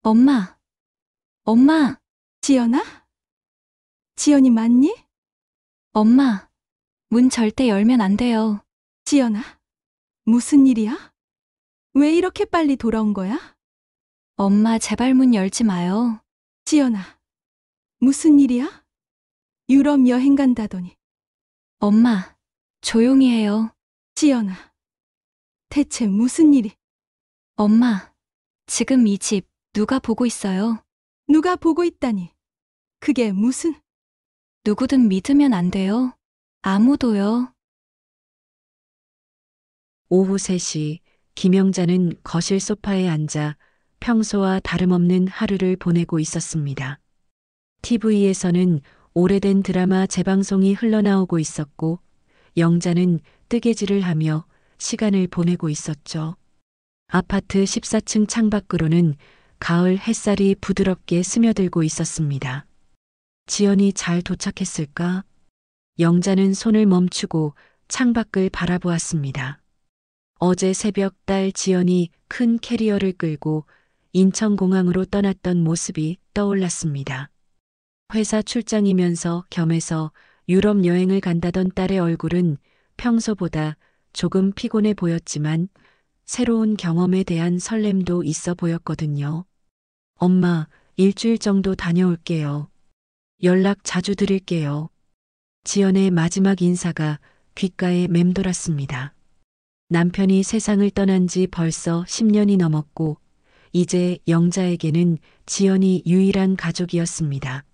엄마, 엄마, 지연아? 지연이 맞니? 엄마. 문 절대 열면 안 돼요. 지연아, 무슨 일이야? 왜 이렇게 빨리 돌아온 거야? 엄마, 제발 문 열지 마요. 지연아, 무슨 일이야? 유럽 여행 간다더니. 엄마, 조용히 해요. 지연아, 대체 무슨 일이? 엄마, 지금 이 집 누가 보고 있어요? 누가 보고 있다니? 그게 무슨? 누구든 믿으면 안 돼요. 아무도요. 오후 3시 김영자는 거실 소파에 앉아 평소와 다름없는 하루를 보내고 있었습니다. TV에서는 오래된 드라마 재방송이 흘러나오고 있었고 영자는 뜨개질을 하며 시간을 보내고 있었죠. 아파트 14층 창밖으로는 가을 햇살이 부드럽게 스며들고 있었습니다. 지연이 잘 도착했을까? 영자는 손을 멈추고 창밖을 바라보았습니다. 어제 새벽 딸 지연이 큰 캐리어를 끌고 인천공항으로 떠났던 모습이 떠올랐습니다. 회사 출장이면서 겸해서 유럽 여행을 간다던 딸의 얼굴은 평소보다 조금 피곤해 보였지만 새로운 경험에 대한 설렘도 있어 보였거든요. 엄마, 일주일 정도 다녀올게요. 연락 자주 드릴게요. 지연의 마지막 인사가 귓가에 맴돌았습니다. 남편이 세상을 떠난 지 벌써 10년이 넘었고 이제 영자에게는 지연이 유일한 가족이었습니다.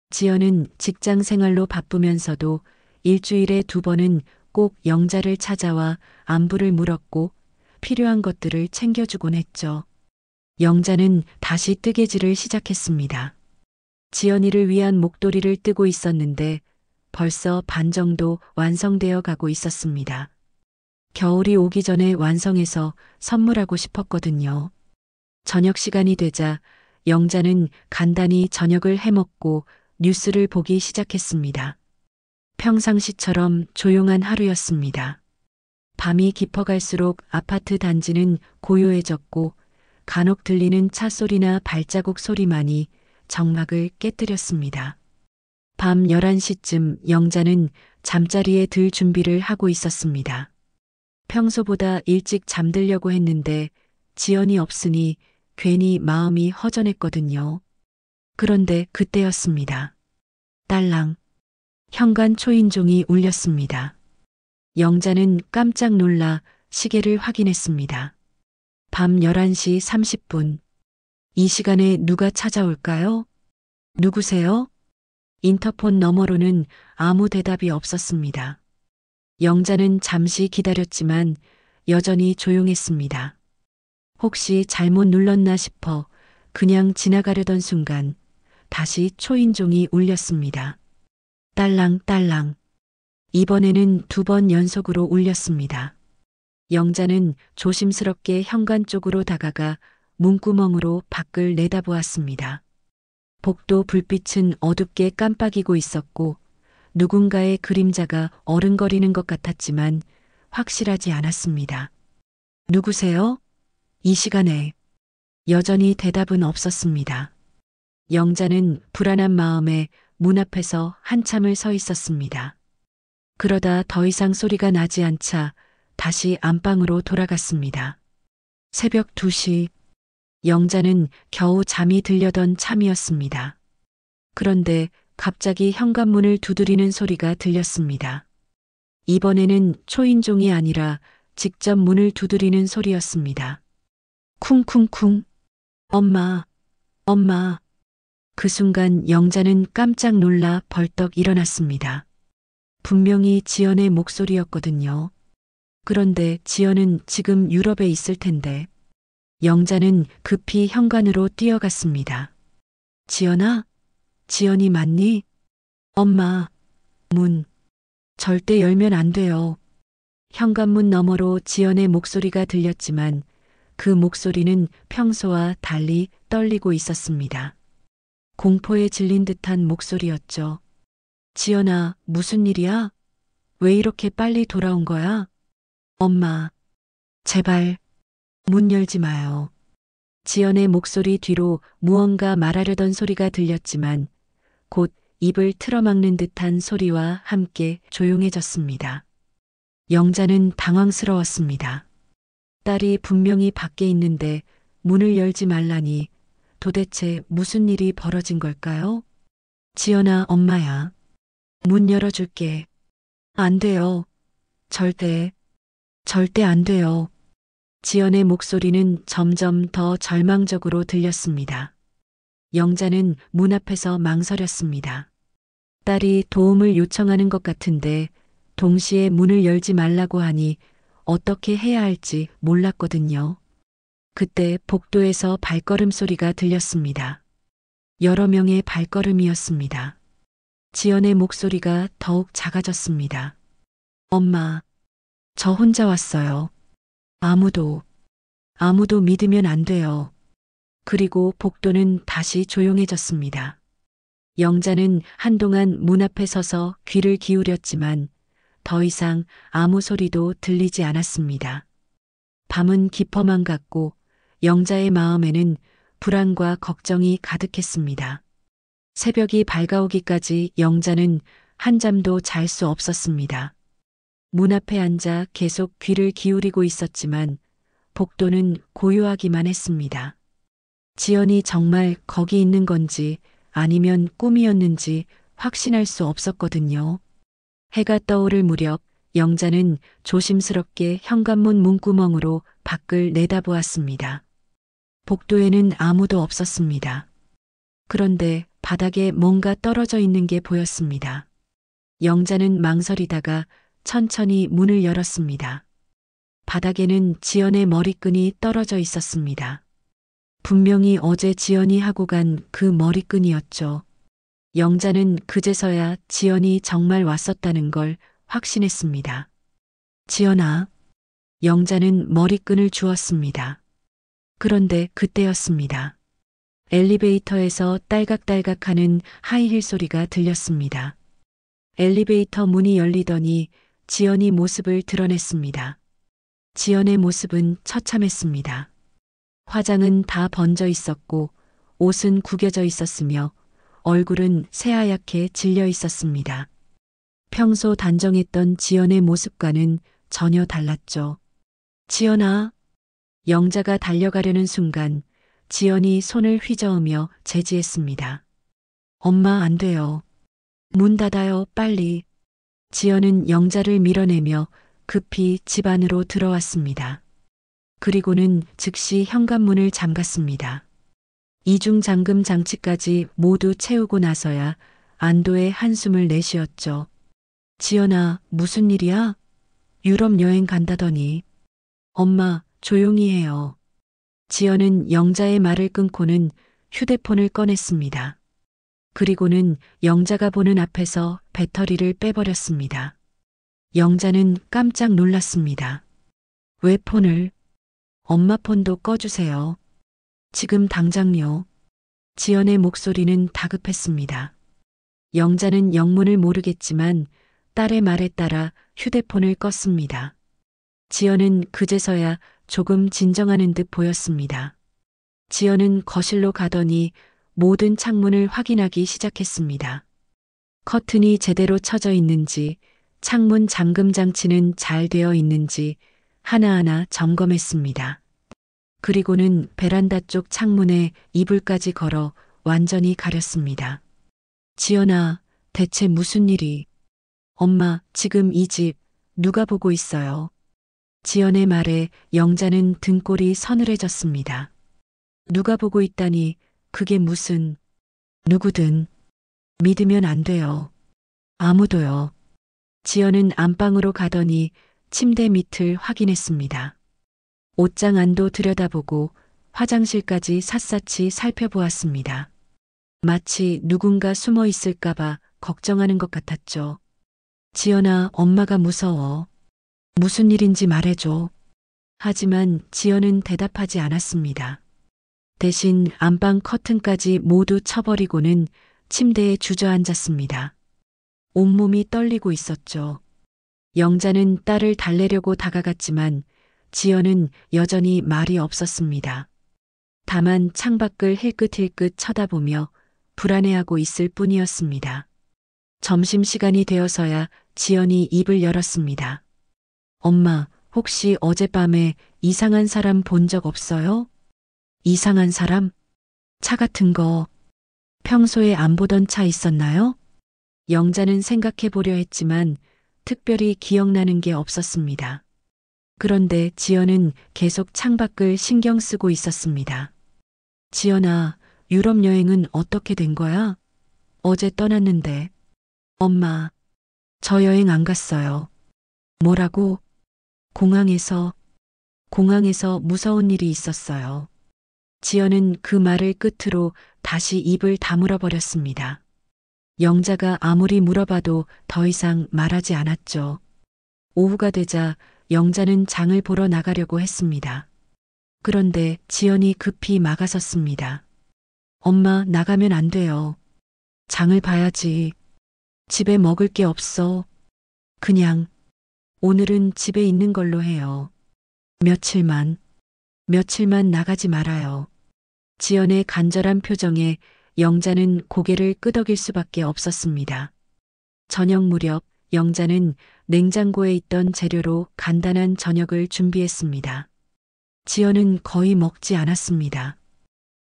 지연은 직장 생활로 바쁘면서도 일주일에 2번은 꼭 영자를 찾아와 안부를 물었고 필요한 것들을 챙겨주곤 했죠. 영자는 다시 뜨개질을 시작했습니다. 지연이를 위한 목도리를 뜨고 있었는데 벌써 반 정도 완성되어 가고 있었습니다. 겨울이 오기 전에 완성해서 선물하고 싶었거든요. 저녁 시간이 되자 영자는 간단히 저녁을 해먹고 뉴스를 보기 시작했습니다. 평상시처럼 조용한 하루였습니다. 밤이 깊어갈수록 아파트 단지는 고요해졌고 간혹 들리는 차 소리나 발자국 소리만이 정막을 깨뜨렸습니다. 밤 11시쯤 영자는 잠자리에 들 준비를 하고 있었습니다. 평소보다 일찍 잠들려고 했는데 지연이 없으니 괜히 마음이 허전했거든요. 그런데 그때였습니다. 딸랑. 현관 초인종이 울렸습니다. 영자는 깜짝 놀라 시계를 확인했습니다. 밤 11시 30분. 이 시간에 누가 찾아올까요? 누구세요? 인터폰 너머로는 아무 대답이 없었습니다. 영자는 잠시 기다렸지만 여전히 조용했습니다. 혹시 잘못 눌렀나 싶어 그냥 지나가려던 순간 다시 초인종이 울렸습니다. 딸랑 딸랑. 이번에는 2번 연속으로 울렸습니다. 영자는 조심스럽게 현관 쪽으로 다가가 문구멍으로 밖을 내다보았습니다. 복도 불빛은 어둡게 깜빡이고 있었고 누군가의 그림자가 어른거리는 것 같았지만 확실하지 않았습니다. 누구세요? 이 시간에. 여전히 대답은 없었습니다. 영자는 불안한 마음에 문 앞에서 한참을 서 있었습니다. 그러다 더 이상 소리가 나지 않자 다시 안방으로 돌아갔습니다. 새벽 2시. 영자는 겨우 잠이 들려던 참이었습니다. 그런데 갑자기 현관문을 두드리는 소리가 들렸습니다. 이번에는 초인종이 아니라 직접 문을 두드리는 소리였습니다. 쿵쿵쿵. 엄마, 엄마. 그 순간 영자는 깜짝 놀라 벌떡 일어났습니다. 분명히 지연의 목소리였거든요. 그런데 지연은 지금 유럽에 있을 텐데. 영자는 급히 현관으로 뛰어갔습니다. 지연아? 지연이 맞니? 엄마, 문. 절대 열면 안 돼요. 현관문 너머로 지연의 목소리가 들렸지만 그 목소리는 평소와 달리 떨리고 있었습니다. 공포에 질린 듯한 목소리였죠. 지연아, 무슨 일이야? 왜 이렇게 빨리 돌아온 거야? 엄마, 제발, 문 열지 마요. 지연의 목소리 뒤로 무언가 말하려던 소리가 들렸지만 곧 입을 틀어막는 듯한 소리와 함께 조용해졌습니다. 영자는 당황스러웠습니다. 딸이 분명히 밖에 있는데 문을 열지 말라니 도대체 무슨 일이 벌어진 걸까요? 지연아, 엄마야. 문 열어줄게. 안 돼요. 절대 안 돼요. 지연의 목소리는 점점 더 절망적으로 들렸습니다. 영자는 문 앞에서 망설였습니다. 딸이 도움을 요청하는 것 같은데 동시에 문을 열지 말라고 하니 어떻게 해야 할지 몰랐거든요. 그때 복도에서 발걸음 소리가 들렸습니다. 여러 명의 발걸음이었습니다. 지연의 목소리가 더욱 작아졌습니다. 엄마, 저 혼자 왔어요. 아무도 믿으면 안 돼요. 그리고 복도는 다시 조용해졌습니다. 영자는 한동안 문 앞에 서서 귀를 기울였지만 더 이상 아무 소리도 들리지 않았습니다. 밤은 깊어만 갔고 영자의 마음에는 불안과 걱정이 가득했습니다. 새벽이 밝아오기까지 영자는 한잠도 잘 수 없었습니다. 문 앞에 앉아 계속 귀를 기울이고 있었지만 복도는 고요하기만 했습니다. 지연이 정말 거기 있는 건지 아니면 꿈이었는지 확신할 수 없었거든요. 해가 떠오를 무렵 영자는 조심스럽게 현관문 문구멍으로 밖을 내다보았습니다. 복도에는 아무도 없었습니다. 그런데 바닥에 뭔가 떨어져 있는 게 보였습니다. 영자는 망설이다가 천천히 문을 열었습니다. 바닥에는 지연의 머리끈이 떨어져 있었습니다. 분명히 어제 지연이 하고 간 그 머리끈이었죠. 영자는 그제서야 지연이 정말 왔었다는 걸 확신했습니다. 지연아. 영자는 머리끈을 주었습니다. 그런데 그때였습니다. 엘리베이터에서 딸각딸각하는 하이힐 소리가 들렸습니다. 엘리베이터 문이 열리더니 지연이 모습을 드러냈습니다. 지연의 모습은 처참했습니다. 화장은 다 번져 있었고 옷은 구겨져 있었으며 얼굴은 새하얗게 질려 있었습니다. 평소 단정했던 지연의 모습과는 전혀 달랐죠. 지연아. 영자가 달려가려는 순간 지연이 손을 휘저으며 제지했습니다. 엄마, 안 돼요. 문 닫아요, 빨리. 지연은 영자를 밀어내며 급히 집 안으로 들어왔습니다. 그리고는 즉시 현관문을 잠갔습니다. 이중 잠금 장치까지 모두 채우고 나서야 안도의 한숨을 내쉬었죠. 지연아, 무슨 일이야? 유럽 여행 간다더니. 엄마, 조용히 해요. 지연은 영자의 말을 끊고는 휴대폰을 꺼냈습니다. 그리고는 영자가 보는 앞에서 배터리를 빼버렸습니다. 영자는 깜짝 놀랐습니다. 왜 폰을? 엄마 폰도 꺼주세요. 지금 당장요. 지연의 목소리는 다급했습니다. 영자는 영문을 모르겠지만 딸의 말에 따라 휴대폰을 껐습니다. 지연은 그제서야 조금 진정하는 듯 보였습니다. 지연은 거실로 가더니 모든 창문을 확인하기 시작했습니다. 커튼이 제대로 쳐져 있는지, 창문 잠금 장치는 잘 되어 있는지 하나하나 점검했습니다. 그리고는 베란다 쪽 창문에 이불까지 걸어 완전히 가렸습니다. 지연아, 대체 무슨 일이? 엄마, 지금 이 집 누가 보고 있어요? 지연의 말에 영자는 등골이 서늘해졌습니다. 누가 보고 있다니, 그게 무슨... 누구든 믿으면 안 돼요. 아무도요. 지연은 안방으로 가더니 침대 밑을 확인했습니다. 옷장 안도 들여다보고 화장실까지 샅샅이 살펴보았습니다. 마치 누군가 숨어 있을까봐 걱정하는 것 같았죠. 지연아, 엄마가 무서워. 무슨 일인지 말해줘. 하지만 지연은 대답하지 않았습니다. 대신 안방 커튼까지 모두 쳐버리고는 침대에 주저앉았습니다. 온몸이 떨리고 있었죠. 영자는 딸을 달래려고 다가갔지만 지연은 여전히 말이 없었습니다. 다만 창밖을 힐끗힐끗 쳐다보며 불안해하고 있을 뿐이었습니다. 점심시간이 되어서야 지연이 입을 열었습니다. 엄마, 혹시 어젯밤에 이상한 사람 본 적 없어요? 이상한 사람? 차 같은 거 평소에 안 보던 차 있었나요? 영자는 생각해 보려 했지만 특별히 기억나는 게 없었습니다. 그런데 지연은 계속 창밖을 신경 쓰고 있었습니다. 지연아, 유럽 여행은 어떻게 된 거야? 어제 떠났는데. 엄마, 저 여행 안 갔어요. 뭐라고? 공항에서 무서운 일이 있었어요. 지연은 그 말을 끝으로 다시 입을 다물어 버렸습니다. 영자가 아무리 물어봐도 더 이상 말하지 않았죠. 오후가 되자 영자는 장을 보러 나가려고 했습니다. 그런데 지연이 급히 막아섰습니다. 엄마, 나가면 안 돼요. 장을 봐야지. 집에 먹을 게 없어. 그냥 오늘은 집에 있는 걸로 해요. 며칠만 나가지 말아요. 지연의 간절한 표정에 영자는 고개를 끄덕일 수밖에 없었습니다. 저녁 무렵 영자는 냉장고에 있던 재료로 간단한 저녁을 준비했습니다. 지연은 거의 먹지 않았습니다.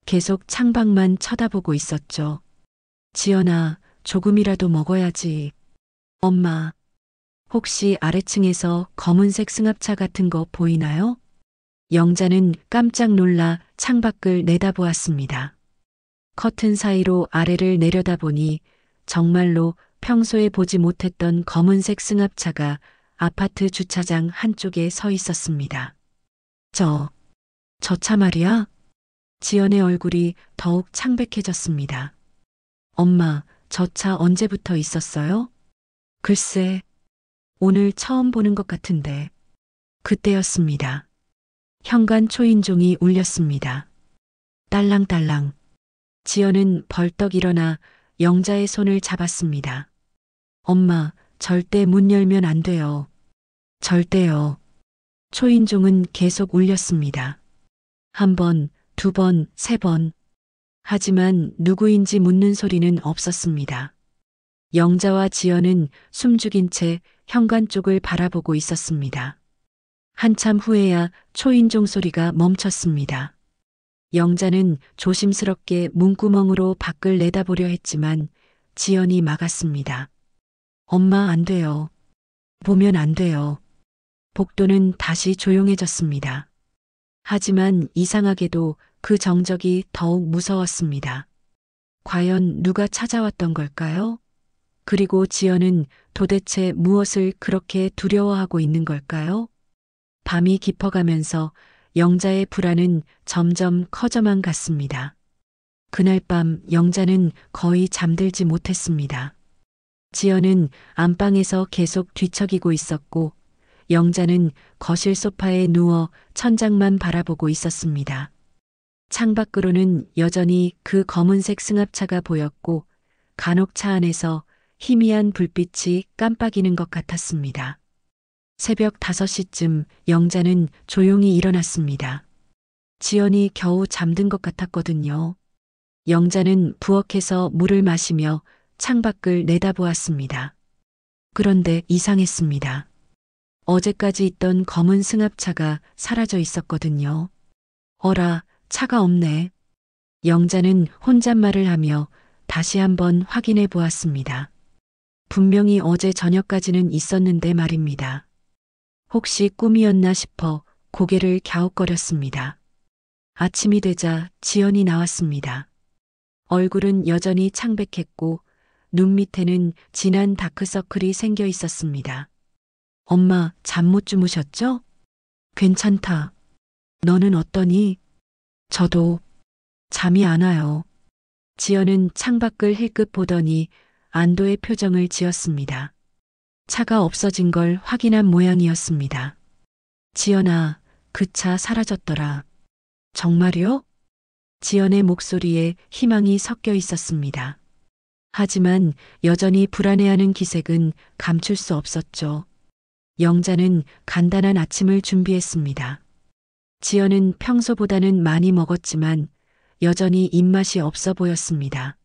계속 창밖만 쳐다보고 있었죠. 지연아, 조금이라도 먹어야지. 엄마, 혹시 아래층에서 검은색 승합차 같은 거 보이나요? 영자는 깜짝 놀라 창밖을 내다보았습니다. 커튼 사이로 아래를 내려다보니 정말로 평소에 보지 못했던 검은색 승합차가 아파트 주차장 한쪽에 서 있었습니다. 저 차 말이야? 지연의 얼굴이 더욱 창백해졌습니다. 엄마, 저 차 언제부터 있었어요? 글쎄, 오늘 처음 보는 것 같은데. 그때였습니다. 현관 초인종이 울렸습니다. 딸랑딸랑. 지연은 벌떡 일어나 영자의 손을 잡았습니다. 엄마, 절대 문 열면 안 돼요. 절대요. 초인종은 계속 울렸습니다. 한 번, 두 번, 세 번. 하지만 누구인지 묻는 소리는 없었습니다. 영자와 지연은 숨죽인 채 현관 쪽을 바라보고 있었습니다. 한참 후에야 초인종 소리가 멈췄습니다. 영자는 조심스럽게 문구멍으로 밖을 내다보려 했지만 지연이 막았습니다. 엄마, 안 돼요. 보면 안 돼요. 복도는 다시 조용해졌습니다. 하지만 이상하게도 그 정적이 더욱 무서웠습니다. 과연 누가 찾아왔던 걸까요? 그리고 지연은 도대체 무엇을 그렇게 두려워하고 있는 걸까요? 밤이 깊어가면서 영자의 불안은 점점 커져만 갔습니다. 그날 밤 영자는 거의 잠들지 못했습니다. 지연은 안방에서 계속 뒤척이고 있었고 영자는 거실 소파에 누워 천장만 바라보고 있었습니다. 창밖으로는 여전히 그 검은색 승합차가 보였고 간혹 차 안에서 희미한 불빛이 깜빡이는 것 같았습니다. 새벽 5시쯤 영자는 조용히 일어났습니다. 지연이 겨우 잠든 것 같았거든요. 영자는 부엌에서 물을 마시며 창밖을 내다보았습니다. 그런데 이상했습니다. 어제까지 있던 검은 승합차가 사라져 있었거든요. 어라, 차가 없네. 영자는 혼잣말을 하며 다시 한번 확인해 보았습니다. 분명히 어제 저녁까지는 있었는데 말입니다. 혹시 꿈이었나 싶어 고개를 갸웃거렸습니다. 아침이 되자 지연이 나왔습니다. 얼굴은 여전히 창백했고 눈 밑에는 진한 다크서클이 생겨 있었습니다. 엄마, 잠 못 주무셨죠? 괜찮다. 너는 어떠니? 저도 잠이 안 와요. 지연은 창밖을 힐끗 보더니 안도의 표정을 지었습니다. 차가 없어진 걸 확인한 모양이었습니다. 지연아, 그 차 사라졌더라. 정말요? 지연의 목소리에 희망이 섞여 있었습니다. 하지만 여전히 불안해하는 기색은 감출 수 없었죠. 영자는 간단한 아침을 준비했습니다. 지연은 평소보다는 많이 먹었지만 여전히 입맛이 없어 보였습니다.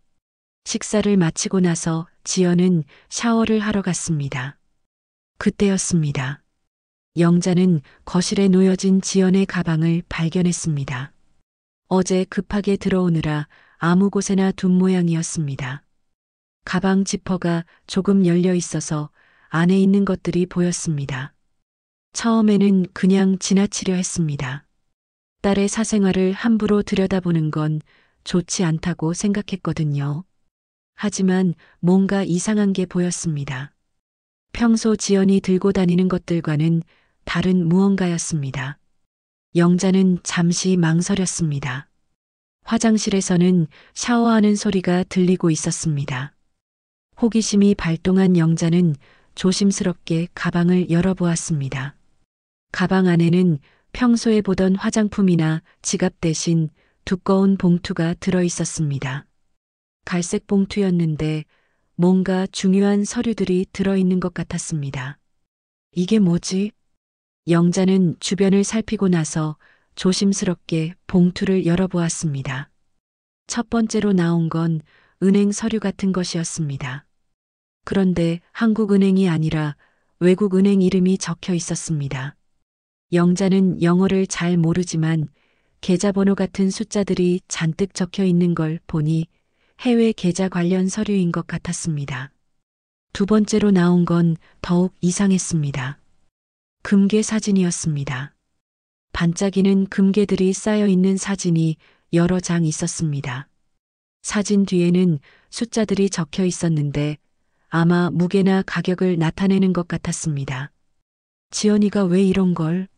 식사를 마치고 나서 지연은 샤워를 하러 갔습니다. 그때였습니다. 영자는 거실에 놓여진 지연의 가방을 발견했습니다. 어제 급하게 들어오느라 아무 곳에나 둔 모양이었습니다. 가방 지퍼가 조금 열려 있어서 안에 있는 것들이 보였습니다. 처음에는 그냥 지나치려 했습니다. 딸의 사생활을 함부로 들여다보는 건 좋지 않다고 생각했거든요. 하지만 뭔가 이상한 게 보였습니다. 평소 지연이 들고 다니는 것들과는 다른 무언가였습니다. 영자는 잠시 망설였습니다. 화장실에서는 샤워하는 소리가 들리고 있었습니다. 호기심이 발동한 영자는 조심스럽게 가방을 열어보았습니다. 가방 안에는 평소에 보던 화장품이나 지갑 대신 두꺼운 봉투가 들어 있었습니다. 갈색 봉투였는데 뭔가 중요한 서류들이 들어있는 것 같았습니다. 이게 뭐지? 영자는 주변을 살피고 나서 조심스럽게 봉투를 열어보았습니다. 첫 번째로 나온 건 은행 서류 같은 것이었습니다. 그런데 한국은행이 아니라 외국은행 이름이 적혀 있었습니다. 영자는 영어를 잘 모르지만 계좌번호 같은 숫자들이 잔뜩 적혀 있는 걸 보니 해외 계좌 관련 서류인 것 같았습니다. 두 번째로 나온 건 더욱 이상했습니다. 금괴 사진이었습니다. 반짝이는 금괴들이 쌓여 있는 사진이 여러 장 있었습니다. 사진 뒤에는 숫자들이 적혀 있었는데 아마 무게나 가격을 나타내는 것 같았습니다. 지연이가 왜 이런 걸?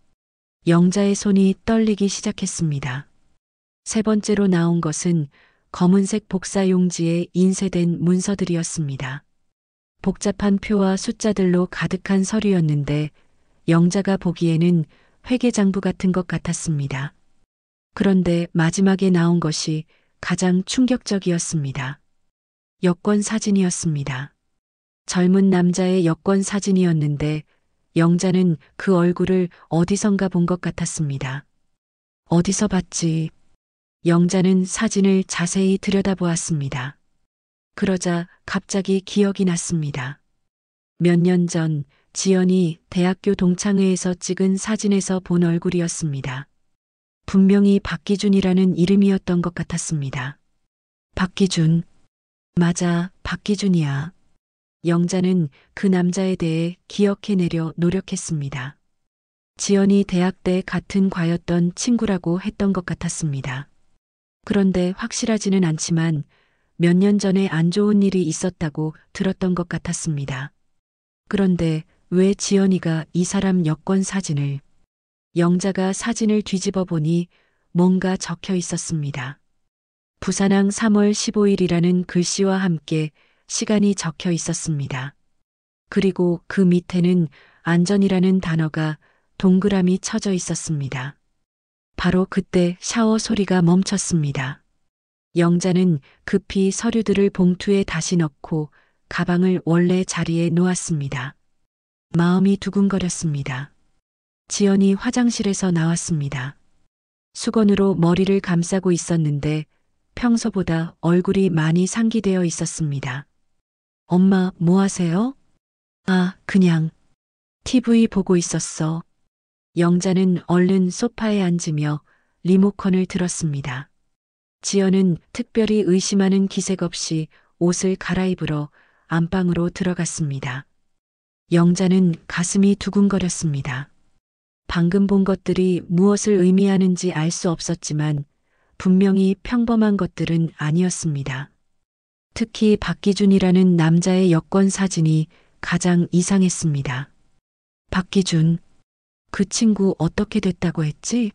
영자의 손이 떨리기 시작했습니다. 세 번째로 나온 것은 검은색 복사 용지에 인쇄된 문서들이었습니다. 복잡한 표와 숫자들로 가득한 서류였는데 영자가 보기에는 회계장부 같은 것 같았습니다. 그런데 마지막에 나온 것이 가장 충격적이었습니다. 여권 사진이었습니다. 젊은 남자의 여권 사진이었는데 영자는 그 얼굴을 어디선가 본 것 같았습니다. 어디서 봤지? 영자는 사진을 자세히 들여다보았습니다. 그러자 갑자기 기억이 났습니다. 몇 년 전 지연이 대학교 동창회에서 찍은 사진에서 본 얼굴이었습니다. 분명히 박기준이라는 이름이었던 것 같았습니다. 박기준. 맞아, 박기준이야. 영자는 그 남자에 대해 기억해내려 노력했습니다. 지연이 대학 때 같은 과였던 친구라고 했던 것 같았습니다. 그런데 확실하지는 않지만 몇 년 전에 안 좋은 일이 있었다고 들었던 것 같았습니다. 그런데 왜 지연이가 이 사람 여권 사진을? 영자가 사진을 뒤집어 보니 뭔가 적혀 있었습니다. 부산항 3월 15일이라는 글씨와 함께 시간이 적혀 있었습니다. 그리고 그 밑에는 안전이라는 단어가 동그라미 쳐져 있었습니다. 바로 그때 샤워 소리가 멈췄습니다. 영자는 급히 서류들을 봉투에 다시 넣고 가방을 원래 자리에 놓았습니다. 마음이 두근거렸습니다. 지연이 화장실에서 나왔습니다. 수건으로 머리를 감싸고 있었는데 평소보다 얼굴이 많이 상기되어 있었습니다. 엄마, 뭐 하세요? 아, 그냥 TV 보고 있었어. 영자는 얼른 소파에 앉으며 리모컨을 들었습니다. 지연은 특별히 의심하는 기색 없이 옷을 갈아입으러 안방으로 들어갔습니다. 영자는 가슴이 두근거렸습니다. 방금 본 것들이 무엇을 의미하는지 알 수 없었지만 분명히 평범한 것들은 아니었습니다. 특히 박기준이라는 남자의 여권 사진이 가장 이상했습니다. 박기준, 그 친구 어떻게 됐다고 했지?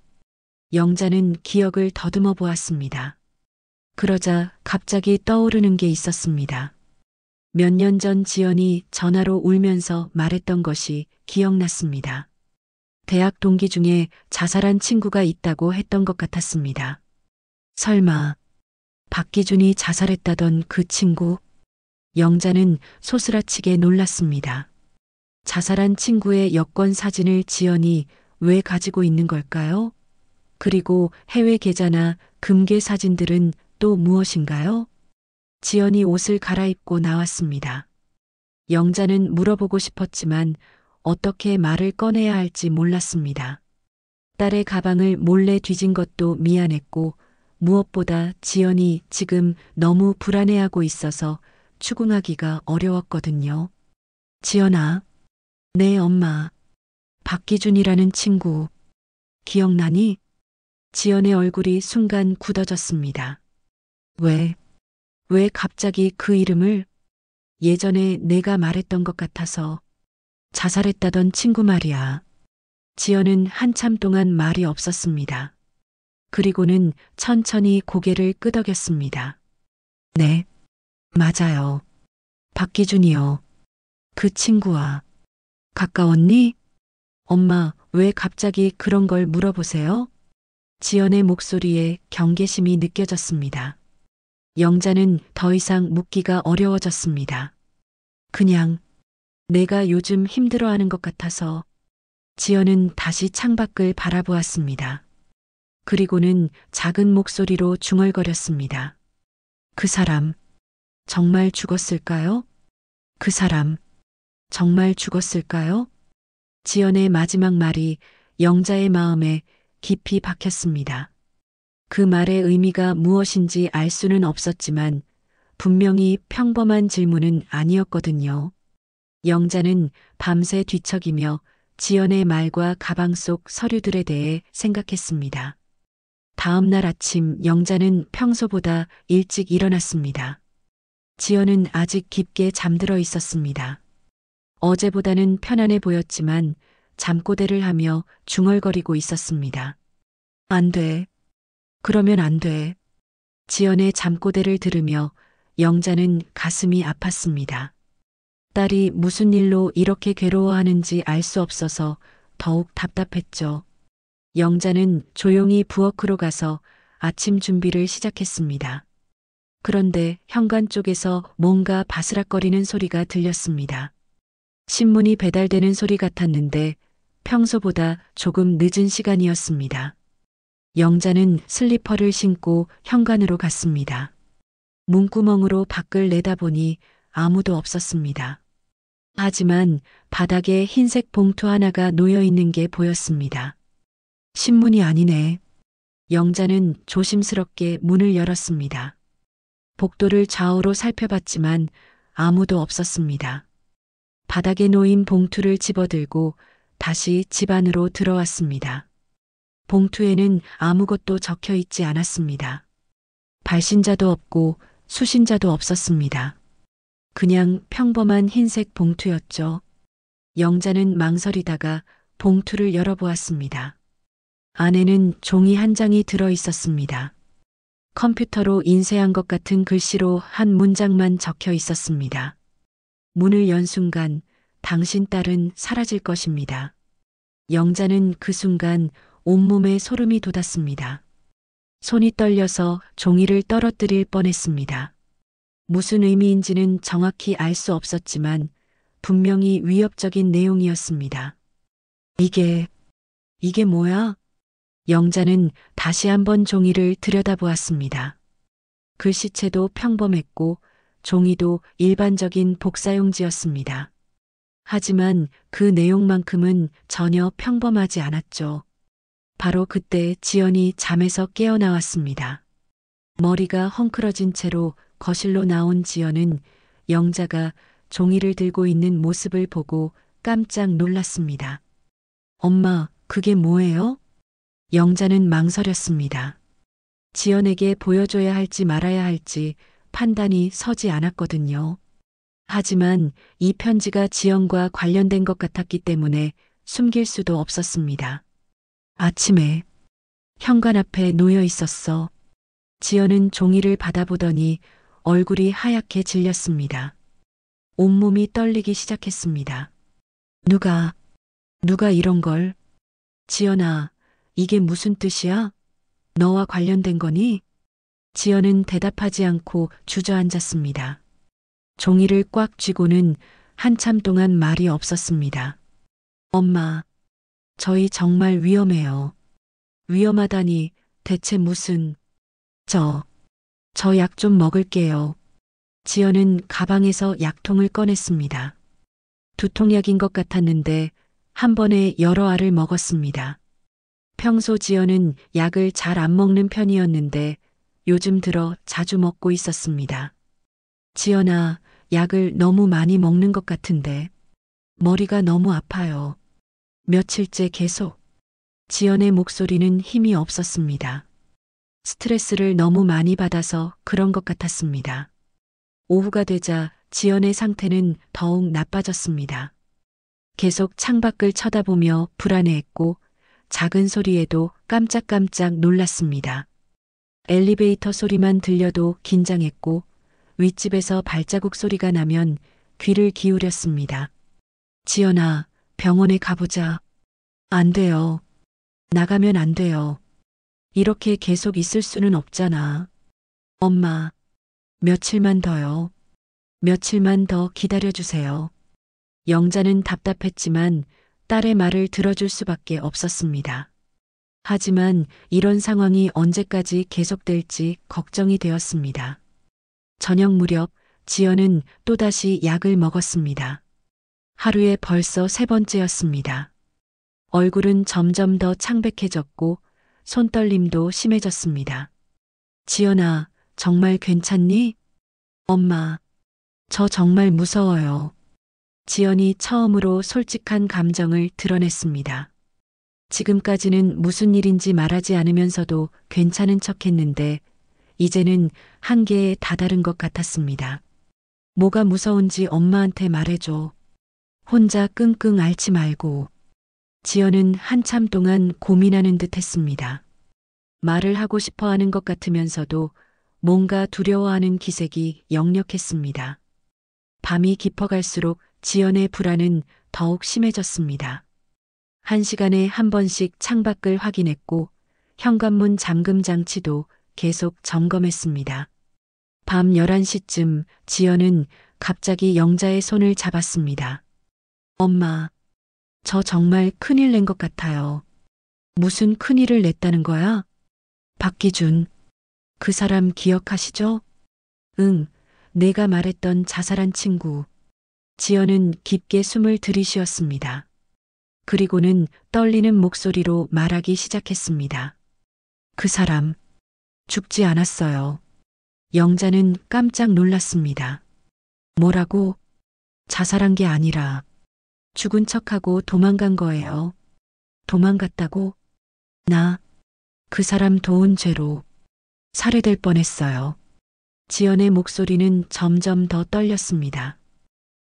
영자는 기억을 더듬어 보았습니다. 그러자 갑자기 떠오르는 게 있었습니다. 몇 년 전 지연이 전화로 울면서 말했던 것이 기억났습니다. 대학 동기 중에 자살한 친구가 있다고 했던 것 같았습니다. 설마 박기준이 자살했다던 그 친구? 영자는 소스라치게 놀랐습니다. 자살한 친구의 여권 사진을 지연이 왜 가지고 있는 걸까요? 그리고 해외 계좌나 금괴 사진들은 또 무엇인가요? 지연이 옷을 갈아입고 나왔습니다. 영자는 물어보고 싶었지만 어떻게 말을 꺼내야 할지 몰랐습니다. 딸의 가방을 몰래 뒤진 것도 미안했고 무엇보다 지연이 지금 너무 불안해하고 있어서 추궁하기가 어려웠거든요. 지연아, 내 엄마, 박기준이라는 친구, 기억나니? 지연의 얼굴이 순간 굳어졌습니다. 왜 갑자기 그 이름을? 예전에 내가 말했던 것 같아서 자살했다던 친구 말이야. 지연은 한참 동안 말이 없었습니다. 그리고는 천천히 고개를 끄덕였습니다. 네, 맞아요. 박기준이요. 그 친구와 가까웠니? 엄마, 왜 갑자기 그런 걸 물어보세요? 지연의 목소리에 경계심이 느껴졌습니다. 영자는 더 이상 묻기가 어려워졌습니다. 그냥 내가 요즘 힘들어하는 것 같아서. 지연은 다시 창밖을 바라보았습니다. 그리고는 작은 목소리로 중얼거렸습니다. 그 사람 정말 죽었을까요? 그 사람 정말 죽었을까요? 지연의 마지막 말이 영자의 마음에 깊이 박혔습니다. 그 말의 의미가 무엇인지 알 수는 없었지만 분명히 평범한 질문은 아니었거든요. 영자는 밤새 뒤척이며 지연의 말과 가방 속 서류들에 대해 생각했습니다. 다음 날 아침 영자는 평소보다 일찍 일어났습니다. 지연은 아직 깊게 잠들어 있었습니다. 어제보다는 편안해 보였지만 잠꼬대를 하며 중얼거리고 있었습니다. 안 돼. 그러면 안 돼. 지연의 잠꼬대를 들으며 영자는 가슴이 아팠습니다. 딸이 무슨 일로 이렇게 괴로워하는지 알 수 없어서 더욱 답답했죠. 영자는 조용히 부엌으로 가서 아침 준비를 시작했습니다. 그런데 현관 쪽에서 뭔가 바스락거리는 소리가 들렸습니다. 신문이 배달되는 소리 같았는데 평소보다 조금 늦은 시간이었습니다. 영자는 슬리퍼를 신고 현관으로 갔습니다. 문구멍으로 밖을 내다보니 아무도 없었습니다. 하지만 바닥에 흰색 봉투 하나가 놓여 있는 게 보였습니다. 신문이 아니네. 영자는 조심스럽게 문을 열었습니다. 복도를 좌우로 살펴봤지만 아무도 없었습니다. 바닥에 놓인 봉투를 집어들고 다시 집 안으로 들어왔습니다. 봉투에는 아무것도 적혀 있지 않았습니다. 발신자도 없고 수신자도 없었습니다. 그냥 평범한 흰색 봉투였죠. 영자는 망설이다가 봉투를 열어보았습니다. 안에는 종이 한 장이 들어 있었습니다. 컴퓨터로 인쇄한 것 같은 글씨로 한 문장만 적혀 있었습니다. 문을 연 순간 당신 딸은 사라질 것입니다. 영자는 그 순간 온몸에 소름이 돋았습니다. 손이 떨려서 종이를 떨어뜨릴 뻔했습니다. 무슨 의미인지는 정확히 알 수 없었지만 분명히 위협적인 내용이었습니다. 이게 뭐야? 영자는 다시 한번 종이를 들여다보았습니다. 글씨체도 평범했고 종이도 일반적인 복사용지였습니다. 하지만 그 내용만큼은 전혀 평범하지 않았죠. 바로 그때 지연이 잠에서 깨어나왔습니다. 머리가 헝클어진 채로 거실로 나온 지연은 영자가 종이를 들고 있는 모습을 보고 깜짝 놀랐습니다. 엄마, 그게 뭐예요? 영자는 망설였습니다. 지연에게 보여줘야 할지 말아야 할지 판단이 서지 않았거든요. 하지만 이 편지가 지연과 관련된 것 같았기 때문에 숨길 수도 없었습니다. 아침에 현관 앞에 놓여 있었어. 지연은 종이를 받아보더니 얼굴이 하얗게 질렸습니다. 온몸이 떨리기 시작했습니다. 누가 이런 걸? 지연아, 이게 무슨 뜻이야? 너와 관련된 거니? 지연은 대답하지 않고 주저앉았습니다. 종이를 꽉 쥐고는 한참 동안 말이 없었습니다. 엄마, 저희 정말 위험해요. 위험하다니 대체 무슨... 저 약 좀 먹을게요. 지연은 가방에서 약통을 꺼냈습니다. 두통약인 것 같았는데 한 번에 여러 알을 먹었습니다. 평소 지연은 약을 잘 안 먹는 편이었는데 요즘 들어 자주 먹고 있었습니다. 지연아, 약을 너무 많이 먹는 것 같은데 머리가 너무 아파요. 며칠째 계속. 지연의 목소리는 힘이 없었습니다. 스트레스를 너무 많이 받아서 그런 것 같았습니다. 오후가 되자 지연의 상태는 더욱 나빠졌습니다. 계속 창밖을 쳐다보며 불안해했고 작은 소리에도 깜짝깜짝 놀랐습니다. 엘리베이터 소리만 들려도 긴장했고 윗집에서 발자국 소리가 나면 귀를 기울였습니다. 지연아, 병원에 가보자. 안 돼요. 나가면 안 돼요. 이렇게 계속 있을 수는 없잖아. 엄마, 며칠만 더요. 며칠만 더 기다려주세요. 영자는 답답했지만 딸의 말을 들어줄 수밖에 없었습니다. 하지만 이런 상황이 언제까지 계속될지 걱정이 되었습니다. 저녁 무렵 지연은 또다시 약을 먹었습니다. 하루에 벌써 3번째였습니다. 얼굴은 점점 더 창백해졌고 손떨림도 심해졌습니다. 지연아, 정말 괜찮니? 엄마, 저 정말 무서워요. 지연이 처음으로 솔직한 감정을 드러냈습니다. 지금까지는 무슨 일인지 말하지 않으면서도 괜찮은 척 했는데 이제는 한계에 다다른 것 같았습니다. 뭐가 무서운지 엄마한테 말해줘. 혼자 끙끙 앓지 말고. 지연은 한참 동안 고민하는 듯 했습니다. 말을 하고 싶어 하는 것 같으면서도 뭔가 두려워하는 기색이 역력했습니다. 밤이 깊어갈수록 지연의 불안은 더욱 심해졌습니다. 1시간에 한 번씩 창밖을 확인했고 현관문 잠금 장치도 계속 점검했습니다. 밤 11시쯤 지연은 갑자기 영자의 손을 잡았습니다. 엄마, 저 정말 큰일 낸 것 같아요. 무슨 큰일을 냈다는 거야? 박기준, 그 사람 기억하시죠? 응, 내가 말했던 자살한 친구. 지연은 깊게 숨을 들이쉬었습니다. 그리고는 떨리는 목소리로 말하기 시작했습니다. 그 사람, 죽지 않았어요. 영자는 깜짝 놀랐습니다. 뭐라고? 자살한 게 아니라 죽은 척하고 도망간 거예요. 도망갔다고? 그 사람 도운 죄로 살해될 뻔했어요. 지연의 목소리는 점점 더 떨렸습니다.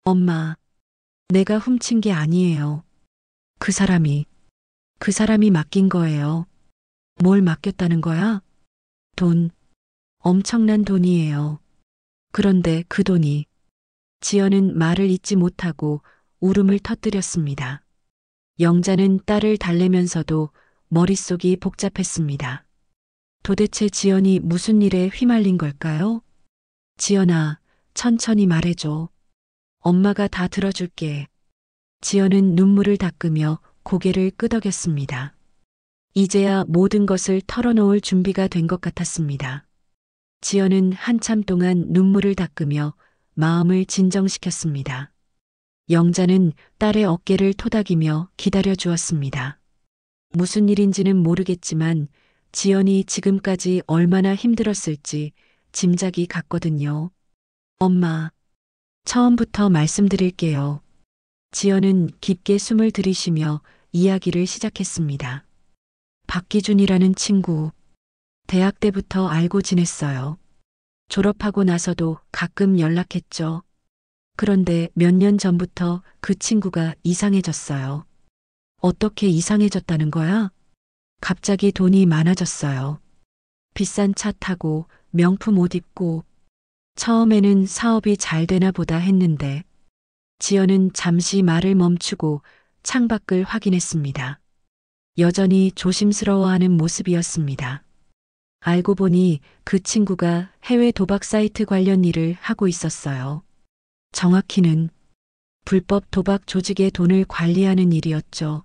엄마, 내가 훔친 게 아니에요. 그 사람이 맡긴 거예요. 뭘 맡겼다는 거야? 돈, 엄청난 돈이에요. 그런데 그 돈이... 지연은 말을 잇지 못하고 울음을 터뜨렸습니다. 영자는 딸을 달래면서도 머릿속이 복잡했습니다. 도대체 지연이 무슨 일에 휘말린 걸까요? 지연아, 천천히 말해줘. 엄마가 다 들어줄게. 지연은 눈물을 닦으며 고개를 끄덕였습니다. 이제야 모든 것을 털어놓을 준비가 된 것 같았습니다. 지연은 한참 동안 눈물을 닦으며 마음을 진정시켰습니다. 영자는 딸의 어깨를 토닥이며 기다려 주었습니다. 무슨 일인지는 모르겠지만 지연이 지금까지 얼마나 힘들었을지 짐작이 갔거든요. 엄마, 처음부터 말씀드릴게요. 지연은 깊게 숨을 들이쉬며 이야기를 시작했습니다. 박기준이라는 친구, 대학 때부터 알고 지냈어요. 졸업하고 나서도 가끔 연락했죠. 그런데 몇 년 전부터 그 친구가 이상해졌어요. 어떻게 이상해졌다는 거야? 갑자기 돈이 많아졌어요. 비싼 차 타고 명품 옷 입고 처음에는 사업이 잘 되나 보다 했는데 지연은 잠시 말을 멈추고 창밖을 확인했습니다. 여전히 조심스러워하는 모습이었습니다. 알고 보니 그 친구가 해외 도박 사이트 관련 일을 하고 있었어요. 정확히는 불법 도박 조직의 돈을 관리하는 일이었죠.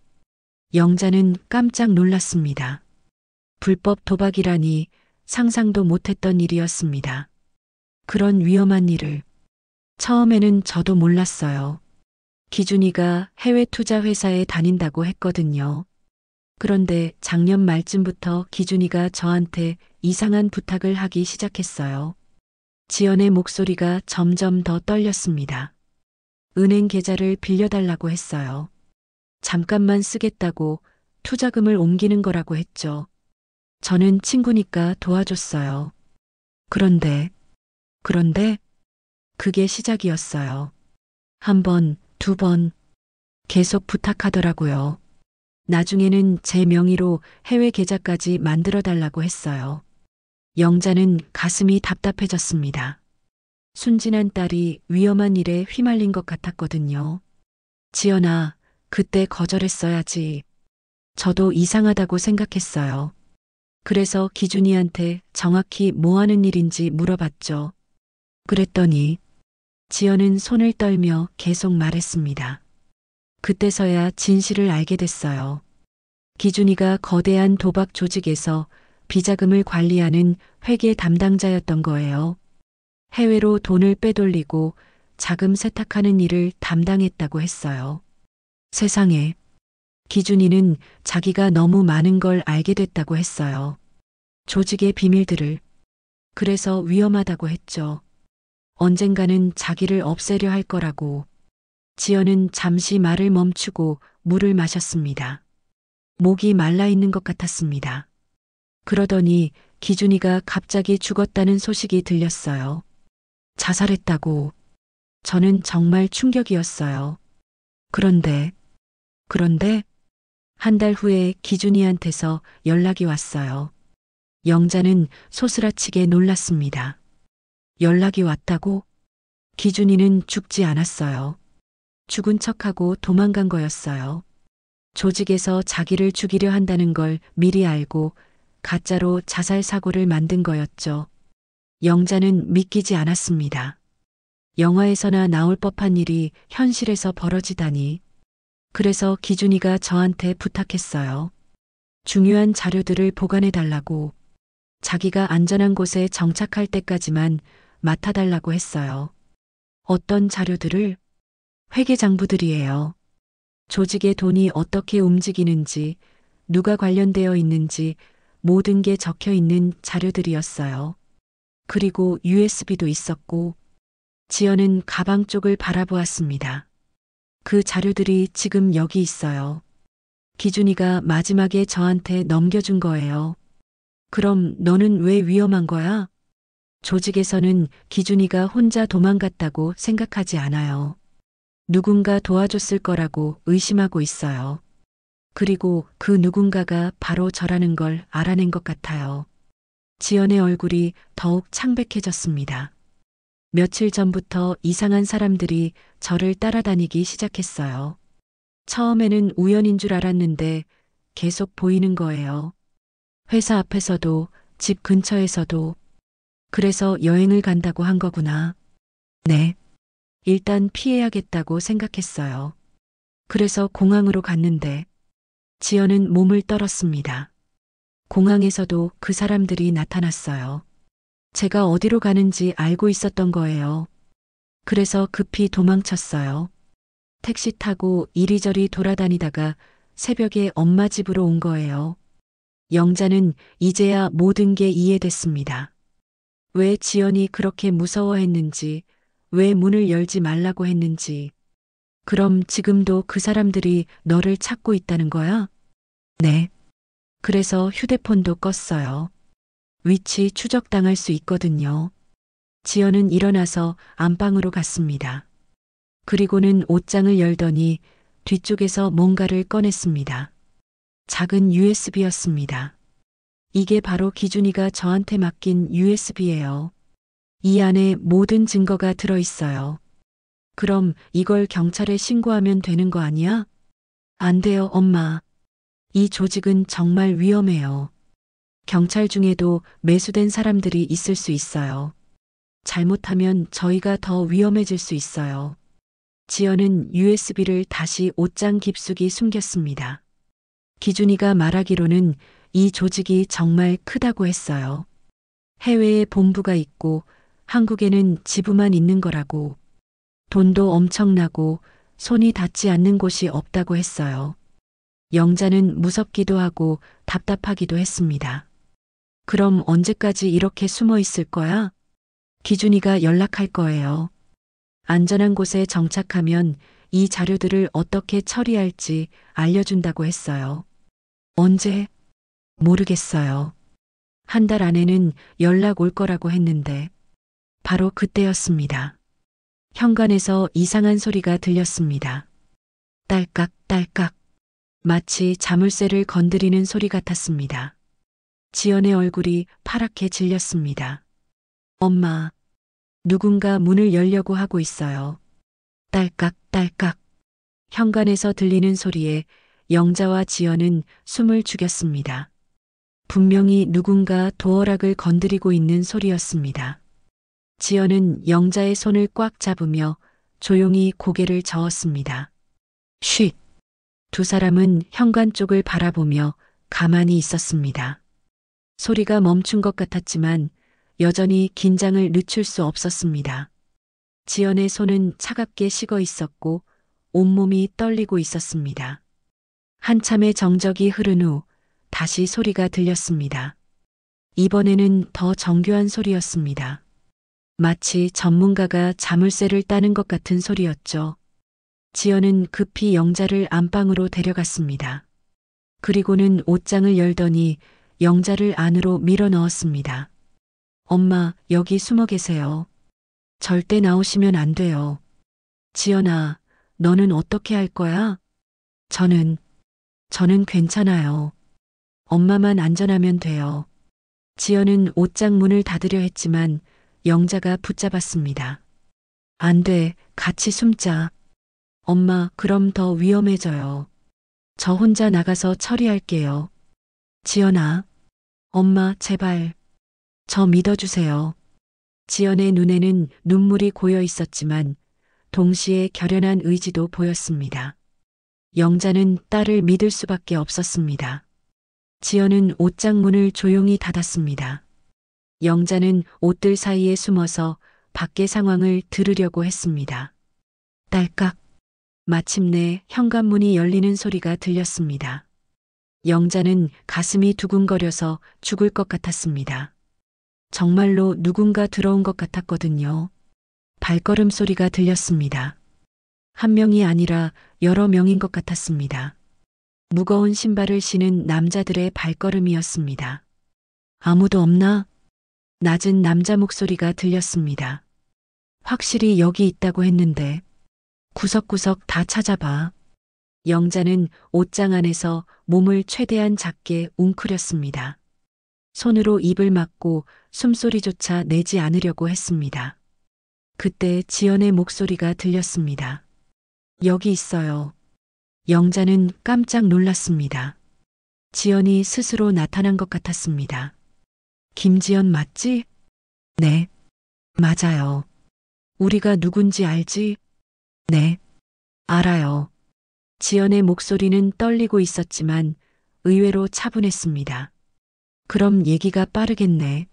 영자는 깜짝 놀랐습니다. 불법 도박이라니 상상도 못했던 일이었습니다. 그런 위험한 일을 처음에는 저도 몰랐어요. 기준이가 해외 투자 회사에 다닌다고 했거든요. 그런데 작년 말쯤부터 기준이가 저한테 이상한 부탁을 하기 시작했어요. 지연의 목소리가 점점 더 떨렸습니다. 은행 계좌를 빌려달라고 했어요. 잠깐만 쓰겠다고 투자금을 옮기는 거라고 했죠. 저는 친구니까 도와줬어요. 그런데 그게 시작이었어요. 한 번, 두 번 계속 부탁하더라고요. 나중에는 제 명의로 해외 계좌까지 만들어 달라고 했어요. 영자는 가슴이 답답해졌습니다. 순진한 딸이 위험한 일에 휘말린 것 같았거든요. 지연아, 그때 거절했어야지. 저도 이상하다고 생각했어요. 그래서 기준이한테 정확히 뭐 하는 일인지 물어봤죠. 그랬더니 지연은 손을 떨며 계속 말했습니다. 그때서야 진실을 알게 됐어요. 기준이가 거대한 도박 조직에서 비자금을 관리하는 회계 담당자였던 거예요. 해외로 돈을 빼돌리고 자금 세탁하는 일을 담당했다고 했어요. 세상에, 기준이는 자기가 너무 많은 걸 알게 됐다고 했어요. 조직의 비밀들을. 그래서 위험하다고 했죠. 언젠가는 자기를 없애려 할 거라고. 지연은 잠시 말을 멈추고 물을 마셨습니다. 목이 말라 있는 것 같았습니다. 그러더니 기준이가 갑자기 죽었다는 소식이 들렸어요. 자살했다고. 저는 정말 충격이었어요. 그런데 한 달 후에 기준이한테서 연락이 왔어요. 영자는 소스라치게 놀랐습니다. 연락이 왔다고? 기준이는 죽지 않았어요. 죽은 척하고 도망간 거였어요. 조직에서 자기를 죽이려 한다는 걸 미리 알고 가짜로 자살 사고를 만든 거였죠. 영자는 믿기지 않았습니다. 영화에서나 나올 법한 일이 현실에서 벌어지다니. 그래서 기준이가 저한테 부탁했어요. 중요한 자료들을 보관해 달라고. 자기가 안전한 곳에 정착할 때까지만 맡아달라고 했어요. 어떤 자료들을? 회계장부들이에요. 조직의 돈이 어떻게 움직이는지, 누가 관련되어 있는지 모든 게 적혀 있는 자료들이었어요. 그리고 USB도 있었고, 지연은 가방 쪽을 바라보았습니다. 그 자료들이 지금 여기 있어요. 기준이가 마지막에 저한테 넘겨준 거예요. 그럼 너는 왜 위험한 거야? 조직에서는 기준이가 혼자 도망갔다고 생각하지 않아요. 누군가 도와줬을 거라고 의심하고 있어요. 그리고 그 누군가가 바로 저라는 걸 알아낸 것 같아요. 지연의 얼굴이 더욱 창백해졌습니다. 며칠 전부터 이상한 사람들이 저를 따라다니기 시작했어요. 처음에는 우연인 줄 알았는데 계속 보이는 거예요. 회사 앞에서도 집 근처에서도. 그래서 여행을 간다고 한 거구나. 네. 일단 피해야겠다고 생각했어요. 그래서 공항으로 갔는데 지연은 몸을 떨었습니다. 공항에서도 그 사람들이 나타났어요. 제가 어디로 가는지 알고 있었던 거예요. 그래서 급히 도망쳤어요. 택시 타고 이리저리 돌아다니다가 새벽에 엄마 집으로 온 거예요. 영자는 이제야 모든 게 이해됐습니다. 왜 지연이 그렇게 무서워했는지, 왜 문을 열지 말라고 했는지. 그럼 지금도 그 사람들이 너를 찾고 있다는 거야? 네. 그래서 휴대폰도 껐어요. 위치 추적당할 수 있거든요. 지연은 일어나서 안방으로 갔습니다. 그리고는 옷장을 열더니 뒤쪽에서 뭔가를 꺼냈습니다. 작은 USB였습니다. 이게 바로 기준이가 저한테 맡긴 USB예요. 이 안에 모든 증거가 들어있어요. 그럼 이걸 경찰에 신고하면 되는 거 아니야? 안 돼요, 엄마. 이 조직은 정말 위험해요. 경찰 중에도 매수된 사람들이 있을 수 있어요. 잘못하면 저희가 더 위험해질 수 있어요. 지연은 USB를 다시 옷장 깊숙이 숨겼습니다. 기준이가 말하기로는 이 조직이 정말 크다고 했어요. 해외에 본부가 있고 한국에는 지부만 있는 거라고. 돈도 엄청나고 손이 닿지 않는 곳이 없다고 했어요. 영자는 무섭기도 하고 답답하기도 했습니다. 그럼 언제까지 이렇게 숨어 있을 거야? 기준이가 연락할 거예요. 안전한 곳에 정착하면 이 자료들을 어떻게 처리할지 알려준다고 했어요. 언제? 모르겠어요. 한 달 안에는 연락 올 거라고 했는데 바로 그때였습니다. 현관에서 이상한 소리가 들렸습니다. 딸깍 딸깍. 마치 자물쇠를 건드리는 소리 같았습니다. 지연의 얼굴이 파랗게 질렸습니다. 엄마, 누군가 문을 열려고 하고 있어요. 딸깍 딸깍. 현관에서 들리는 소리에 영자와 지연은 숨을 죽였습니다. 분명히 누군가 도어락을 건드리고 있는 소리였습니다. 지연은 영자의 손을 꽉 잡으며 조용히 고개를 저었습니다. 쉿! 두 사람은 현관 쪽을 바라보며 가만히 있었습니다. 소리가 멈춘 것 같았지만 여전히 긴장을 늦출 수 없었습니다. 지연의 손은 차갑게 식어 있었고 온몸이 떨리고 있었습니다. 한참의 정적이 흐른 후 다시 소리가 들렸습니다. 이번에는 더 정교한 소리였습니다. 마치 전문가가 자물쇠를 따는 것 같은 소리였죠. 지연은 급히 영자를 안방으로 데려갔습니다. 그리고는 옷장을 열더니 영자를 안으로 밀어 넣었습니다. 엄마, 여기 숨어 계세요. 절대 나오시면 안 돼요. 지연아, 너는 어떻게 할 거야? 저는 괜찮아요. 엄마만 안전하면 돼요. 지연은 옷장 문을 닫으려 했지만 영자가 붙잡았습니다. 안 돼, 같이 숨자. 엄마, 그럼 더 위험해져요. 저 혼자 나가서 처리할게요. 지연아, 엄마, 제발. 저 믿어주세요. 지연의 눈에는 눈물이 고여 있었지만 동시에 결연한 의지도 보였습니다. 영자는 딸을 믿을 수밖에 없었습니다. 지연은 옷장 문을 조용히 닫았습니다. 영자는 옷들 사이에 숨어서 밖의 상황을 들으려고 했습니다. 딸깍. 마침내 현관문이 열리는 소리가 들렸습니다. 영자는 가슴이 두근거려서 죽을 것 같았습니다. 정말로 누군가 들어온 것 같았거든요. 발걸음 소리가 들렸습니다. 한 명이 아니라 여러 명인 것 같았습니다. 무거운 신발을 신은 남자들의 발걸음이었습니다. 아무도 없나? 낮은 남자 목소리가 들렸습니다. 확실히 여기 있다고 했는데 구석구석 다 찾아봐. 영자는 옷장 안에서 몸을 최대한 작게 웅크렸습니다. 손으로 입을 막고 숨소리조차 내지 않으려고 했습니다. 그때 지연의 목소리가 들렸습니다. 여기 있어요. 영자는 깜짝 놀랐습니다. 지연이 스스로 나타난 것 같았습니다. 김지연 맞지? 네, 맞아요. 우리가 누군지 알지? 네, 알아요. 지연의 목소리는 떨리고 있었지만 의외로 차분했습니다. 그럼 얘기가 빠르겠네.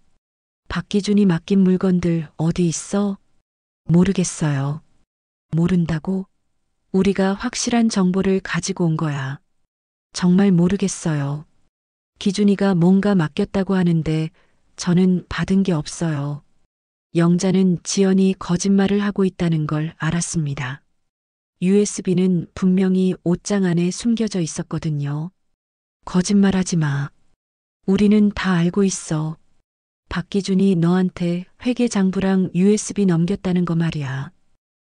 박기준이 맡긴 물건들 어디 있어? 모르겠어요. 모른다고? 우리가 확실한 정보를 가지고 온 거야. 정말 모르겠어요. 기준이가 뭔가 맡겼다고 하는데 저는 받은 게 없어요. 영자는 지연이 거짓말을 하고 있다는 걸 알았습니다. USB는 분명히 옷장 안에 숨겨져 있었거든요. 거짓말하지 마. 우리는 다 알고 있어. 박기준이 너한테 회계장부랑 USB 넘겼다는 거 말이야.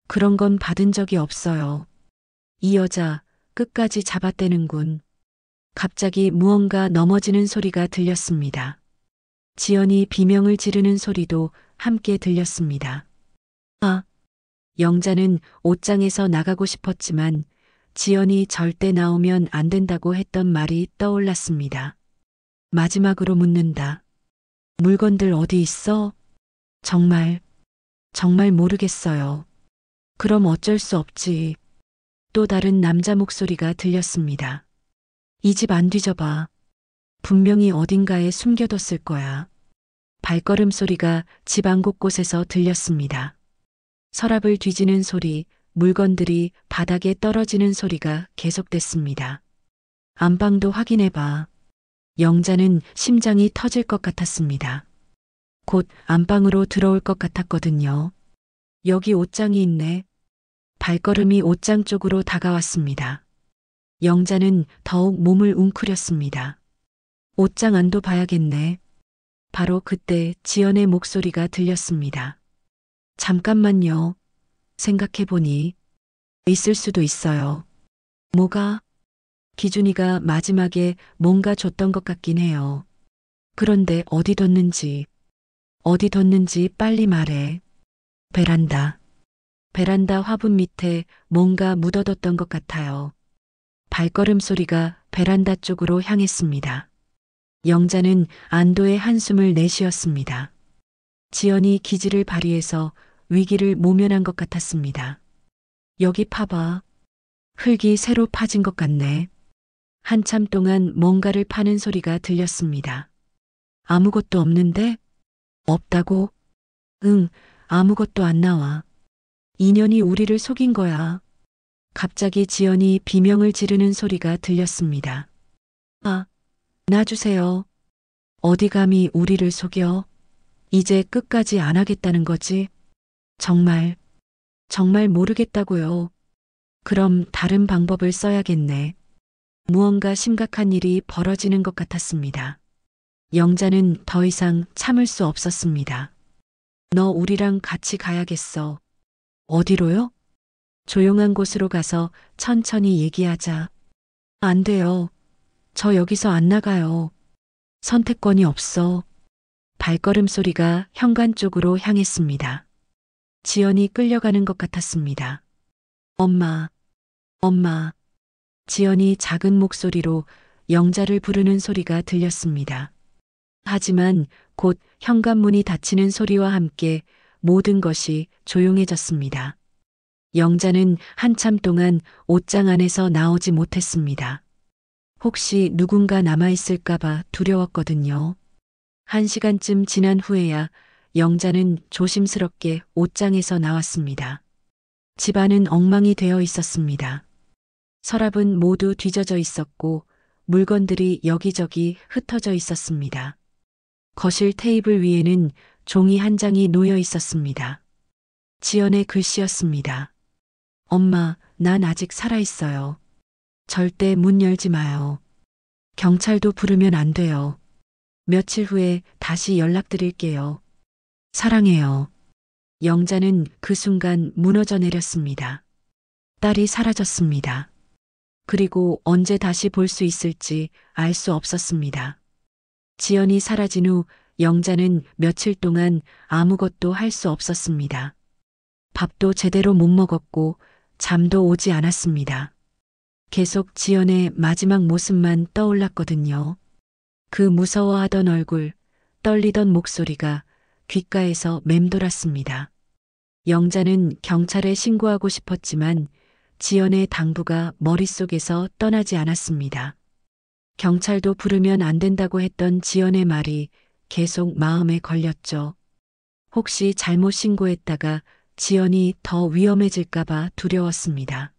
그런 건 받은 적이 없어요. 이 여자 끝까지 잡아떼는군. 갑자기 무언가 넘어지는 소리가 들렸습니다. 지연이 비명을 지르는 소리도 함께 들렸습니다. 아! 영자는 옷장에서 나가고 싶었지만 지연이 절대 나오면 안 된다고 했던 말이 떠올랐습니다. 마지막으로 묻는다. 물건들 어디 있어? 정말 모르겠어요. 그럼 어쩔 수 없지. 또 다른 남자 목소리가 들렸습니다. 이 집 안 뒤져봐. 분명히 어딘가에 숨겨뒀을 거야. 발걸음 소리가 집안 곳곳에서 들렸습니다. 서랍을 뒤지는 소리, 물건들이 바닥에 떨어지는 소리가 계속됐습니다. 안방도 확인해봐. 영자는 심장이 터질 것 같았습니다. 곧 안방으로 들어올 것 같았거든요. 여기 옷장이 있네. 발걸음이 옷장 쪽으로 다가왔습니다. 영자는 더욱 몸을 웅크렸습니다. 옷장 안도 봐야겠네. 바로 그때 지연의 목소리가 들렸습니다. 잠깐만요. 생각해보니 있을 수도 있어요. 뭐가? 기준이가 마지막에 뭔가 줬던 것 같긴 해요. 그런데 어디 뒀는지 빨리 말해. 베란다. 베란다 화분 밑에 뭔가 묻어뒀던 것 같아요. 발걸음 소리가 베란다 쪽으로 향했습니다. 영자는 안도의 한숨을 내쉬었습니다. 지연이 기지를 발휘해서 위기를 모면한 것 같았습니다. 여기 파봐. 흙이 새로 파진 것 같네. 한참 동안 뭔가를 파는 소리가 들렸습니다. 아무것도 없는데? 없다고? 응, 아무것도 안 나와. 인연이 우리를 속인 거야. 갑자기 지연이 비명을 지르는 소리가 들렸습니다. 아, 놔주세요. 어디 감히 우리를 속여? 이제 끝까지 안 하겠다는 거지? 정말 모르겠다고요. 그럼 다른 방법을 써야겠네. 무언가 심각한 일이 벌어지는 것 같았습니다. 영자는 더 이상 참을 수 없었습니다. 너 우리랑 같이 가야겠어. 어디로요? 조용한 곳으로 가서 천천히 얘기하자. 안 돼요. 저 여기서 안 나가요. 선택권이 없어. 발걸음 소리가 현관 쪽으로 향했습니다. 지연이 끌려가는 것 같았습니다. 엄마. 지연이 작은 목소리로 영자를 부르는 소리가 들렸습니다. 하지만 곧 현관문이 닫히는 소리와 함께 모든 것이 조용해졌습니다. 영자는 한참 동안 옷장 안에서 나오지 못했습니다. 혹시 누군가 남아있을까봐 두려웠거든요. 1시간쯤 지난 후에야 영자는 조심스럽게 옷장에서 나왔습니다. 집안은 엉망이 되어 있었습니다. 서랍은 모두 뒤져져 있었고 물건들이 여기저기 흩어져 있었습니다. 거실 테이블 위에는 종이 한 장이 놓여 있었습니다. 지연의 글씨였습니다. 엄마, 난 아직 살아있어요. 절대 문 열지 마요. 경찰도 부르면 안 돼요. 며칠 후에 다시 연락드릴게요. 사랑해요. 영자는 그 순간 무너져 내렸습니다. 딸이 사라졌습니다. 그리고 언제 다시 볼 수 있을지 알 수 없었습니다. 지연이 사라진 후 영자는 며칠 동안 아무것도 할 수 없었습니다. 밥도 제대로 못 먹었고 잠도 오지 않았습니다. 계속 지연의 마지막 모습만 떠올랐거든요. 그 무서워하던 얼굴, 떨리던 목소리가 귓가에서 맴돌았습니다. 영자는 경찰에 신고하고 싶었지만 지연의 당부가 머릿속에서 떠나지 않았습니다. 경찰도 부르면 안 된다고 했던 지연의 말이 계속 마음에 걸렸죠. 혹시 잘못 신고했다가 지연이 더 위험해질까봐 두려웠습니다.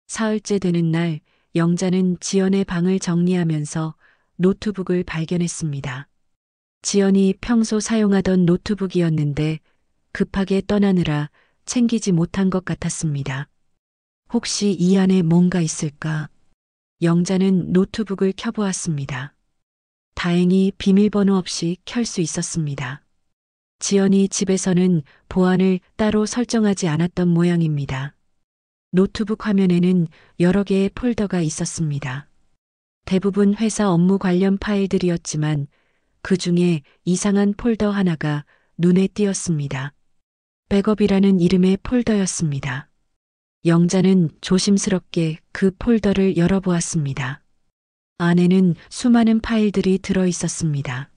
사흘째 되는 날, 영자는 지연의 방을 정리하면서 노트북을 발견했습니다. 지연이 평소 사용하던 노트북이었는데 급하게 떠나느라 챙기지 못한 것 같았습니다. 혹시 이 안에 뭔가 있을까? 영자는 노트북을 켜보았습니다. 다행히 비밀번호 없이 켤 수 있었습니다. 지연이 집에서는 보안을 따로 설정하지 않았던 모양입니다. 노트북 화면에는 여러 개의 폴더가 있었습니다. 대부분 회사 업무 관련 파일들이었지만 그 중에 이상한 폴더 하나가 눈에 띄었습니다. 백업이라는 이름의 폴더였습니다. 영자는 조심스럽게 그 폴더를 열어보았습니다. 안에는 수많은 파일들이 들어 있었습니다.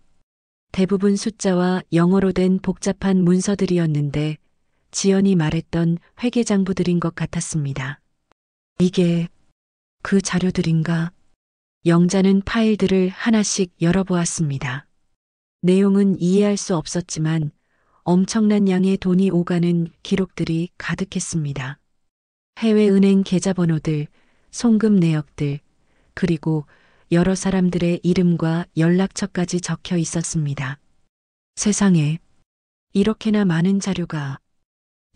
대부분 숫자와 영어로 된 복잡한 문서들이었는데 지연이 말했던 회계장부들인 것 같았습니다. 이게 그 자료들인가? 영자는 파일들을 하나씩 열어보았습니다. 내용은 이해할 수 없었지만 엄청난 양의 돈이 오가는 기록들이 가득했습니다. 해외은행 계좌번호들, 송금 내역들, 그리고 여러 사람들의 이름과 연락처까지 적혀 있었습니다. 세상에, 이렇게나 많은 자료가.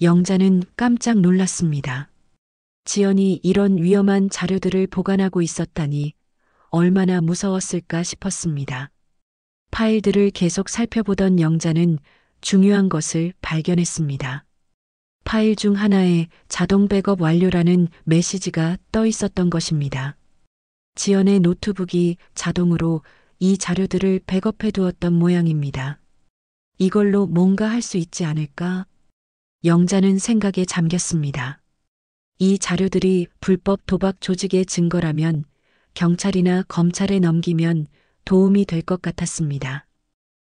영자는 깜짝 놀랐습니다. 지연이 이런 위험한 자료들을 보관하고 있었다니 얼마나 무서웠을까 싶었습니다. 파일들을 계속 살펴보던 영자는 중요한 것을 발견했습니다. 파일 중 하나에 자동 백업 완료라는 메시지가 떠 있었던 것입니다. 지연의 노트북이 자동으로 이 자료들을 백업해 두었던 모양입니다. 이걸로 뭔가 할 수 있지 않을까? 영자는 생각에 잠겼습니다. 이 자료들이 불법 도박 조직의 증거라면 경찰이나 검찰에 넘기면 도움이 될 것 같았습니다.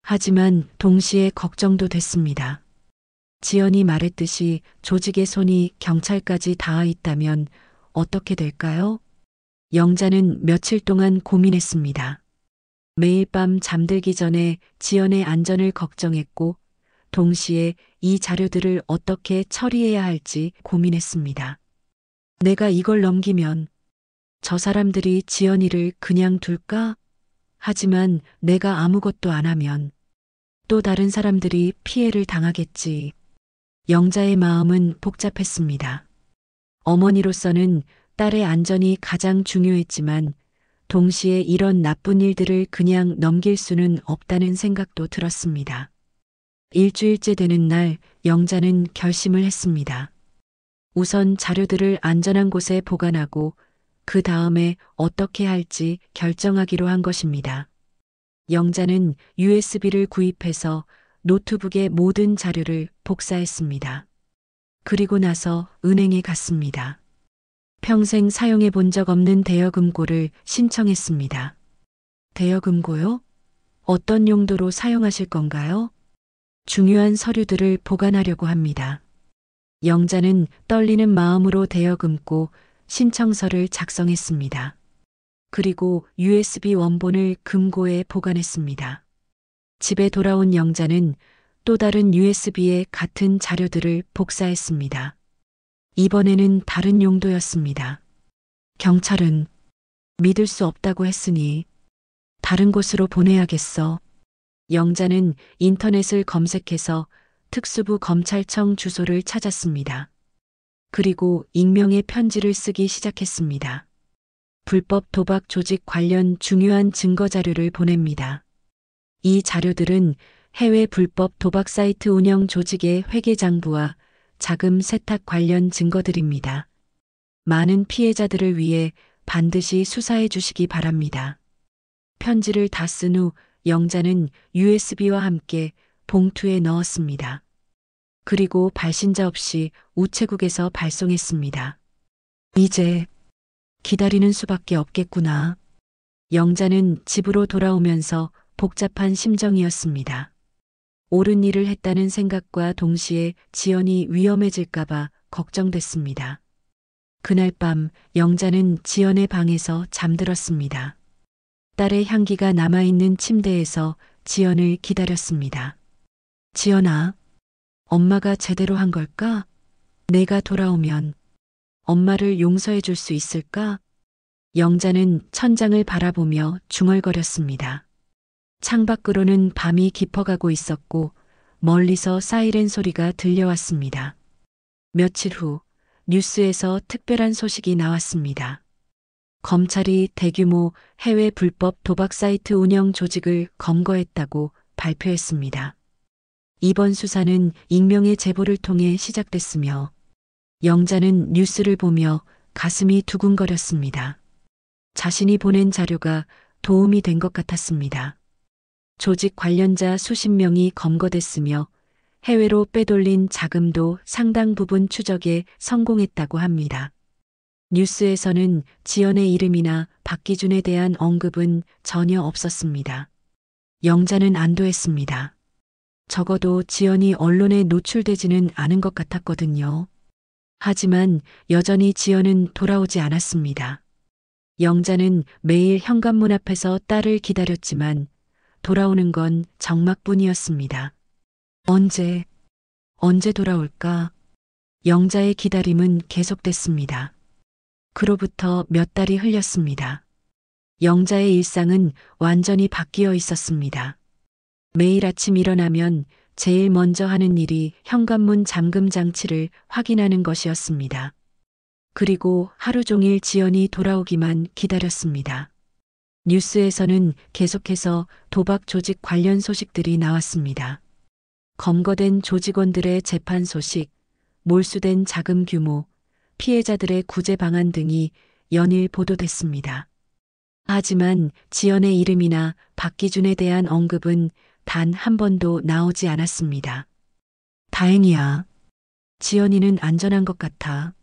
하지만 동시에 걱정도 됐습니다. 지연이 말했듯이 조직의 손이 경찰까지 닿아 있다면 어떻게 될까요? 영자는 며칠 동안 고민했습니다. 매일 밤 잠들기 전에 지연의 안전을 걱정했고 동시에 이 자료들을 어떻게 처리해야 할지 고민했습니다. 내가 이걸 넘기면 저 사람들이 지연이를 그냥 둘까? 하지만 내가 아무것도 안 하면 또 다른 사람들이 피해를 당하겠지. 영자의 마음은 복잡했습니다. 어머니로서는 딸의 안전이 가장 중요했지만 동시에 이런 나쁜 일들을 그냥 넘길 수는 없다는 생각도 들었습니다. 일주일째 되는 날 영자는 결심을 했습니다. 우선 자료들을 안전한 곳에 보관하고 그 다음에 어떻게 할지 결정하기로 한 것입니다. 영자는 USB를 구입해서 노트북의 모든 자료를 복사했습니다. 그리고 나서 은행에 갔습니다. 평생 사용해 본 적 없는 대여금고를 신청했습니다. 대여금고요? 어떤 용도로 사용하실 건가요? 중요한 서류들을 보관하려고 합니다. 영자는 떨리는 마음으로 대여금고 신청서를 작성했습니다. 그리고 USB 원본을 금고에 보관했습니다. 집에 돌아온 영자는 또 다른 USB에 같은 자료들을 복사했습니다. 이번에는 다른 용도였습니다. 경찰은 믿을 수 없다고 했으니 다른 곳으로 보내야겠어. 영자는 인터넷을 검색해서 특수부 검찰청 주소를 찾았습니다. 그리고 익명의 편지를 쓰기 시작했습니다. 불법 도박 조직 관련 중요한 증거 자료를 보냅니다. 이 자료들은 해외 불법 도박 사이트 운영 조직의 회계장부와 자금 세탁 관련 증거들입니다. 많은 피해자들을 위해 반드시 수사해 주시기 바랍니다. 편지를 다 쓴 후 영자는 USB와 함께 봉투에 넣었습니다. 그리고 발신자 없이 우체국에서 발송했습니다. 이제 기다리는 수밖에 없겠구나. 영자는 집으로 돌아오면서 복잡한 심정이었습니다. 옳은 일을 했다는 생각과 동시에 지연이 위험해질까봐 걱정됐습니다. 그날 밤 영자는 지연의 방에서 잠들었습니다. 딸의 향기가 남아있는 침대에서 지연을 기다렸습니다. 지연아, 엄마가 제대로 한 걸까? 내가 돌아오면 엄마를 용서해 줄 수 있을까? 영자는 천장을 바라보며 중얼거렸습니다. 창밖으로는 밤이 깊어가고 있었고 멀리서 사이렌 소리가 들려왔습니다. 며칠 후 뉴스에서 특별한 소식이 나왔습니다. 검찰이 대규모 해외 불법 도박 사이트 운영 조직을 검거했다고 발표했습니다. 이번 수사는 익명의 제보를 통해 시작됐으며 영자는 뉴스를 보며 가슴이 두근거렸습니다. 자신이 보낸 자료가 도움이 된 것 같았습니다. 조직 관련자 수십 명이 검거됐으며 해외로 빼돌린 자금도 상당 부분 추적에 성공했다고 합니다. 뉴스에서는 지연의 이름이나 박기준에 대한 언급은 전혀 없었습니다. 영자는 안도했습니다. 적어도 지연이 언론에 노출되지는 않은 것 같았거든요. 하지만 여전히 지연은 돌아오지 않았습니다. 영자는 매일 현관문 앞에서 딸을 기다렸지만 돌아오는 건 정막뿐이었습니다. 언제 돌아올까? 영자의 기다림은 계속됐습니다. 그로부터 몇 달이 흘렸습니다. 영자의 일상은 완전히 바뀌어 있었습니다. 매일 아침 일어나면 제일 먼저 하는 일이 현관문 잠금 장치를 확인하는 것이었습니다. 그리고 하루 종일 지연이 돌아오기만 기다렸습니다. 뉴스에서는 계속해서 도박 조직 관련 소식들이 나왔습니다. 검거된 조직원들의 재판 소식, 몰수된 자금 규모, 피해자들의 구제 방안 등이 연일 보도됐습니다. 하지만 지연의 이름이나 박기준에 대한 언급은 단 한 번도 나오지 않았습니다. 다행이야. 지연이는 안전한 것 같아.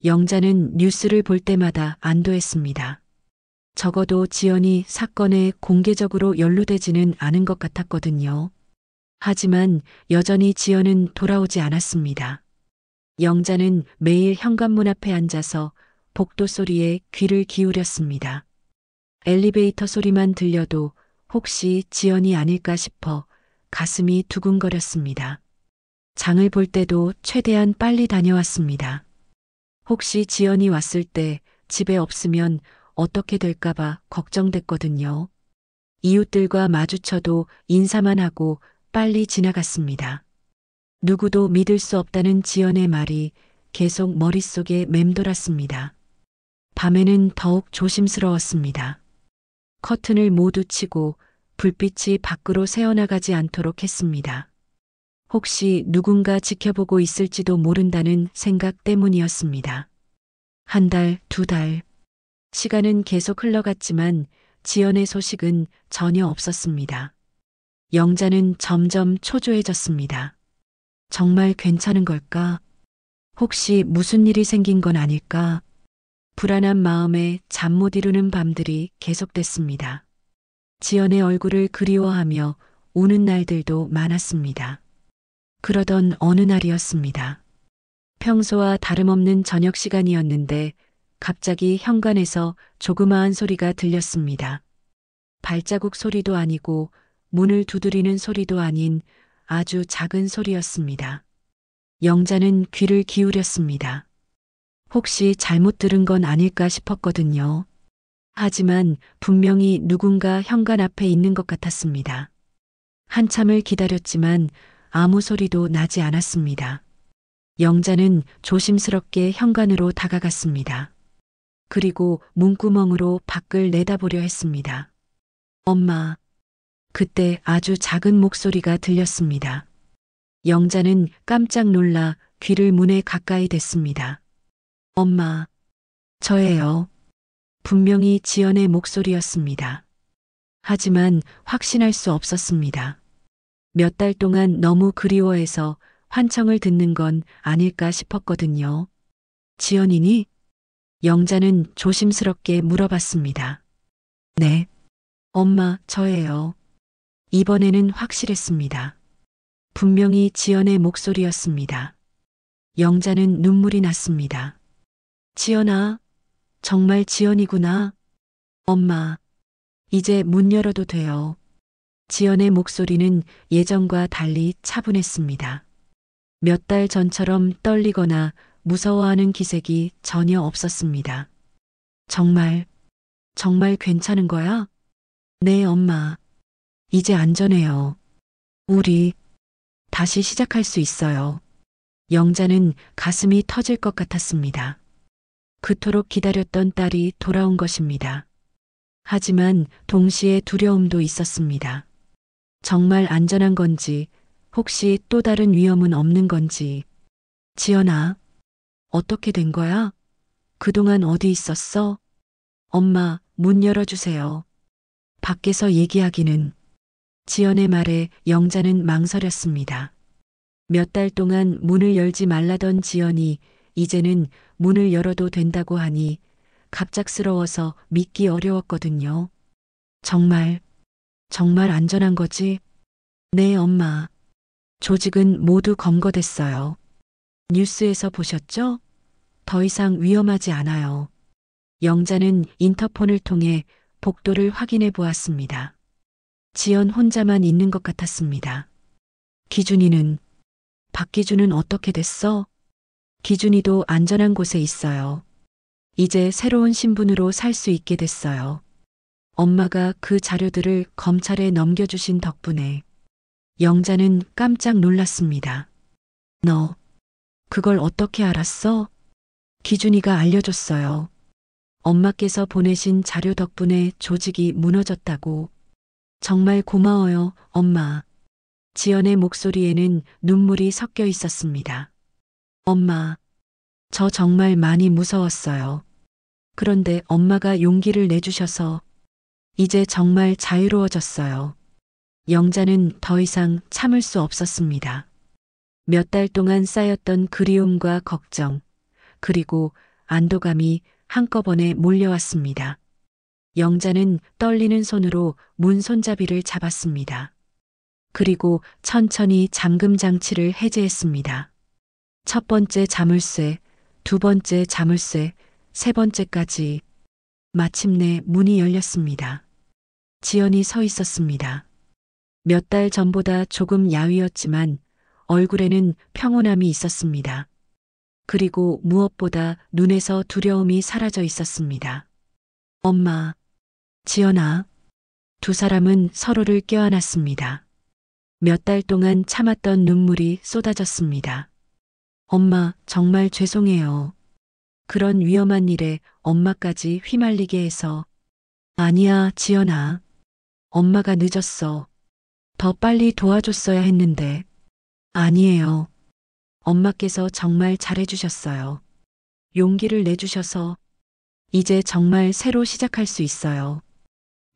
영자는 뉴스를 볼 때마다 안도했습니다. 적어도 지연이 사건에 공개적으로 연루되지는 않은 것 같았거든요. 하지만 여전히 지연은 돌아오지 않았습니다. 영자는 매일 현관문 앞에 앉아서 복도 소리에 귀를 기울였습니다. 엘리베이터 소리만 들려도 혹시 지연이 아닐까 싶어 가슴이 두근거렸습니다. 장을 볼 때도 최대한 빨리 다녀왔습니다. 혹시 지연이 왔을 때 집에 없으면 어떻게 될까봐 걱정됐거든요. 이웃들과 마주쳐도 인사만 하고 빨리 지나갔습니다. 누구도 믿을 수 없다는 지연의 말이 계속 머릿속에 맴돌았습니다. 밤에는 더욱 조심스러웠습니다. 커튼을 모두 치고 불빛이 밖으로 새어나가지 않도록 했습니다. 혹시 누군가 지켜보고 있을지도 모른다는 생각 때문이었습니다. 한 달, 두 달. 시간은 계속 흘러갔지만 지연의 소식은 전혀 없었습니다. 영자는 점점 초조해졌습니다. 정말 괜찮은 걸까? 혹시 무슨 일이 생긴 건 아닐까? 불안한 마음에 잠 못 이루는 밤들이 계속됐습니다. 지연의 얼굴을 그리워하며 우는 날들도 많았습니다. 그러던 어느 날이었습니다. 평소와 다름없는 저녁 시간이었는데 갑자기 현관에서 조그마한 소리가 들렸습니다. 발자국 소리도 아니고 문을 두드리는 소리도 아닌 아주 작은 소리였습니다. 영자는 귀를 기울였습니다. 혹시 잘못 들은 건 아닐까 싶었거든요. 하지만 분명히 누군가 현관 앞에 있는 것 같았습니다. 한참을 기다렸지만 아무 소리도 나지 않았습니다. 영자는 조심스럽게 현관으로 다가갔습니다. 그리고 문구멍으로 밖을 내다보려 했습니다. 엄마. 그때 아주 작은 목소리가 들렸습니다. 영자는 깜짝 놀라 귀를 문에 가까이 댔습니다. 엄마. 저예요. 분명히 지연의 목소리였습니다. 하지만 확신할 수 없었습니다. 몇 달 동안 너무 그리워해서 환청을 듣는 건 아닐까 싶었거든요. 지연이니? 영자는 조심스럽게 물어봤습니다. 네. 엄마, 저예요. 이번에는 확실했습니다. 분명히 지연의 목소리였습니다. 영자는 눈물이 났습니다. 지연아, 정말 지연이구나. 엄마, 이제 문 열어도 돼요. 지연의 목소리는 예전과 달리 차분했습니다. 몇 달 전처럼 떨리거나 무서워하는 기색이 전혀 없었습니다. 정말 괜찮은 거야? 네, 엄마. 이제 안전해요. 우리 다시 시작할 수 있어요. 영자는 가슴이 터질 것 같았습니다. 그토록 기다렸던 딸이 돌아온 것입니다. 하지만 동시에 두려움도 있었습니다. 정말 안전한 건지, 혹시 또 다른 위험은 없는 건지. 지연아, 어떻게 된 거야? 그동안 어디 있었어? 엄마, 문 열어주세요. 밖에서 얘기하기는. 지연의 말에 영자는 망설였습니다. 몇 달 동안 문을 열지 말라던 지연이 이제는 문을 열어도 된다고 하니 갑작스러워서 믿기 어려웠거든요. 정말 안전한 거지? 네, 엄마. 조직은 모두 검거됐어요. 뉴스에서 보셨죠? 더 이상 위험하지 않아요. 영자는 인터폰을 통해 복도를 확인해 보았습니다. 지연 혼자만 있는 것 같았습니다. 기준이는, 박기준은 어떻게 됐어? 기준이도 안전한 곳에 있어요. 이제 새로운 신분으로 살 수 있게 됐어요. 엄마가 그 자료들을 검찰에 넘겨주신 덕분에. 영자는 깜짝 놀랐습니다. 너, 그걸 어떻게 알았어? 기준이가 알려줬어요. 엄마께서 보내신 자료 덕분에 조직이 무너졌다고. 정말 고마워요, 엄마. 지연의 목소리에는 눈물이 섞여 있었습니다. 엄마, 저 정말 많이 무서웠어요. 그런데 엄마가 용기를 내주셔서 이제 정말 자유로워졌어요. 영자는 더 이상 참을 수 없었습니다. 몇 달 동안 쌓였던 그리움과 걱정, 그리고 안도감이 한꺼번에 몰려왔습니다. 영자는 떨리는 손으로 문 손잡이를 잡았습니다. 그리고 천천히 잠금 장치를 해제했습니다. 첫 번째 자물쇠, 두 번째 자물쇠, 세 번째까지. 마침내 문이 열렸습니다. 지연이 서 있었습니다. 몇 달 전보다 조금 야위었지만 얼굴에는 평온함이 있었습니다. 그리고 무엇보다 눈에서 두려움이 사라져 있었습니다. 엄마, 지연아. 두 사람은 서로를 껴안았습니다. 몇 달 동안 참았던 눈물이 쏟아졌습니다. 엄마, 정말 죄송해요. 그런 위험한 일에 엄마까지 휘말리게 해서. 아니야, 지연아. 엄마가 늦었어. 더 빨리 도와줬어야 했는데. 아니에요. 엄마께서 정말 잘해주셨어요. 용기를 내주셔서 이제 정말 새로 시작할 수 있어요.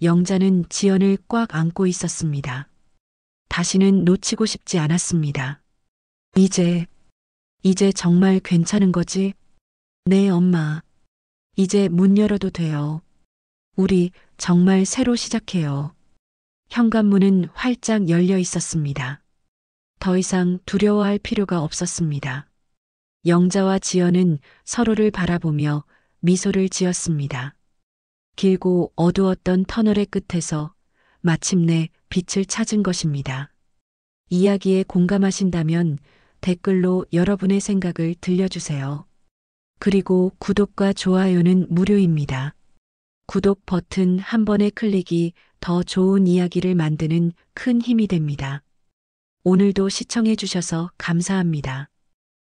영자는 지연을 꽉 안고 있었습니다. 다시는 놓치고 싶지 않았습니다. 이제 정말 괜찮은 거지? 네, 엄마. 이제 문 열어도 돼요. 우리 정말 새로 시작해요. 현관문은 활짝 열려 있었습니다. 더 이상 두려워할 필요가 없었습니다. 영자와 지연은 서로를 바라보며 미소를 지었습니다. 길고 어두웠던 터널의 끝에서 마침내 빛을 찾은 것입니다. 이야기에 공감하신다면 댓글로 여러분의 생각을 들려주세요. 그리고 구독과 좋아요는 무료입니다. 구독 버튼 한 번의 클릭이 더 좋은 이야기를 만드는 큰 힘이 됩니다. 오늘도 시청해 주셔서 감사합니다.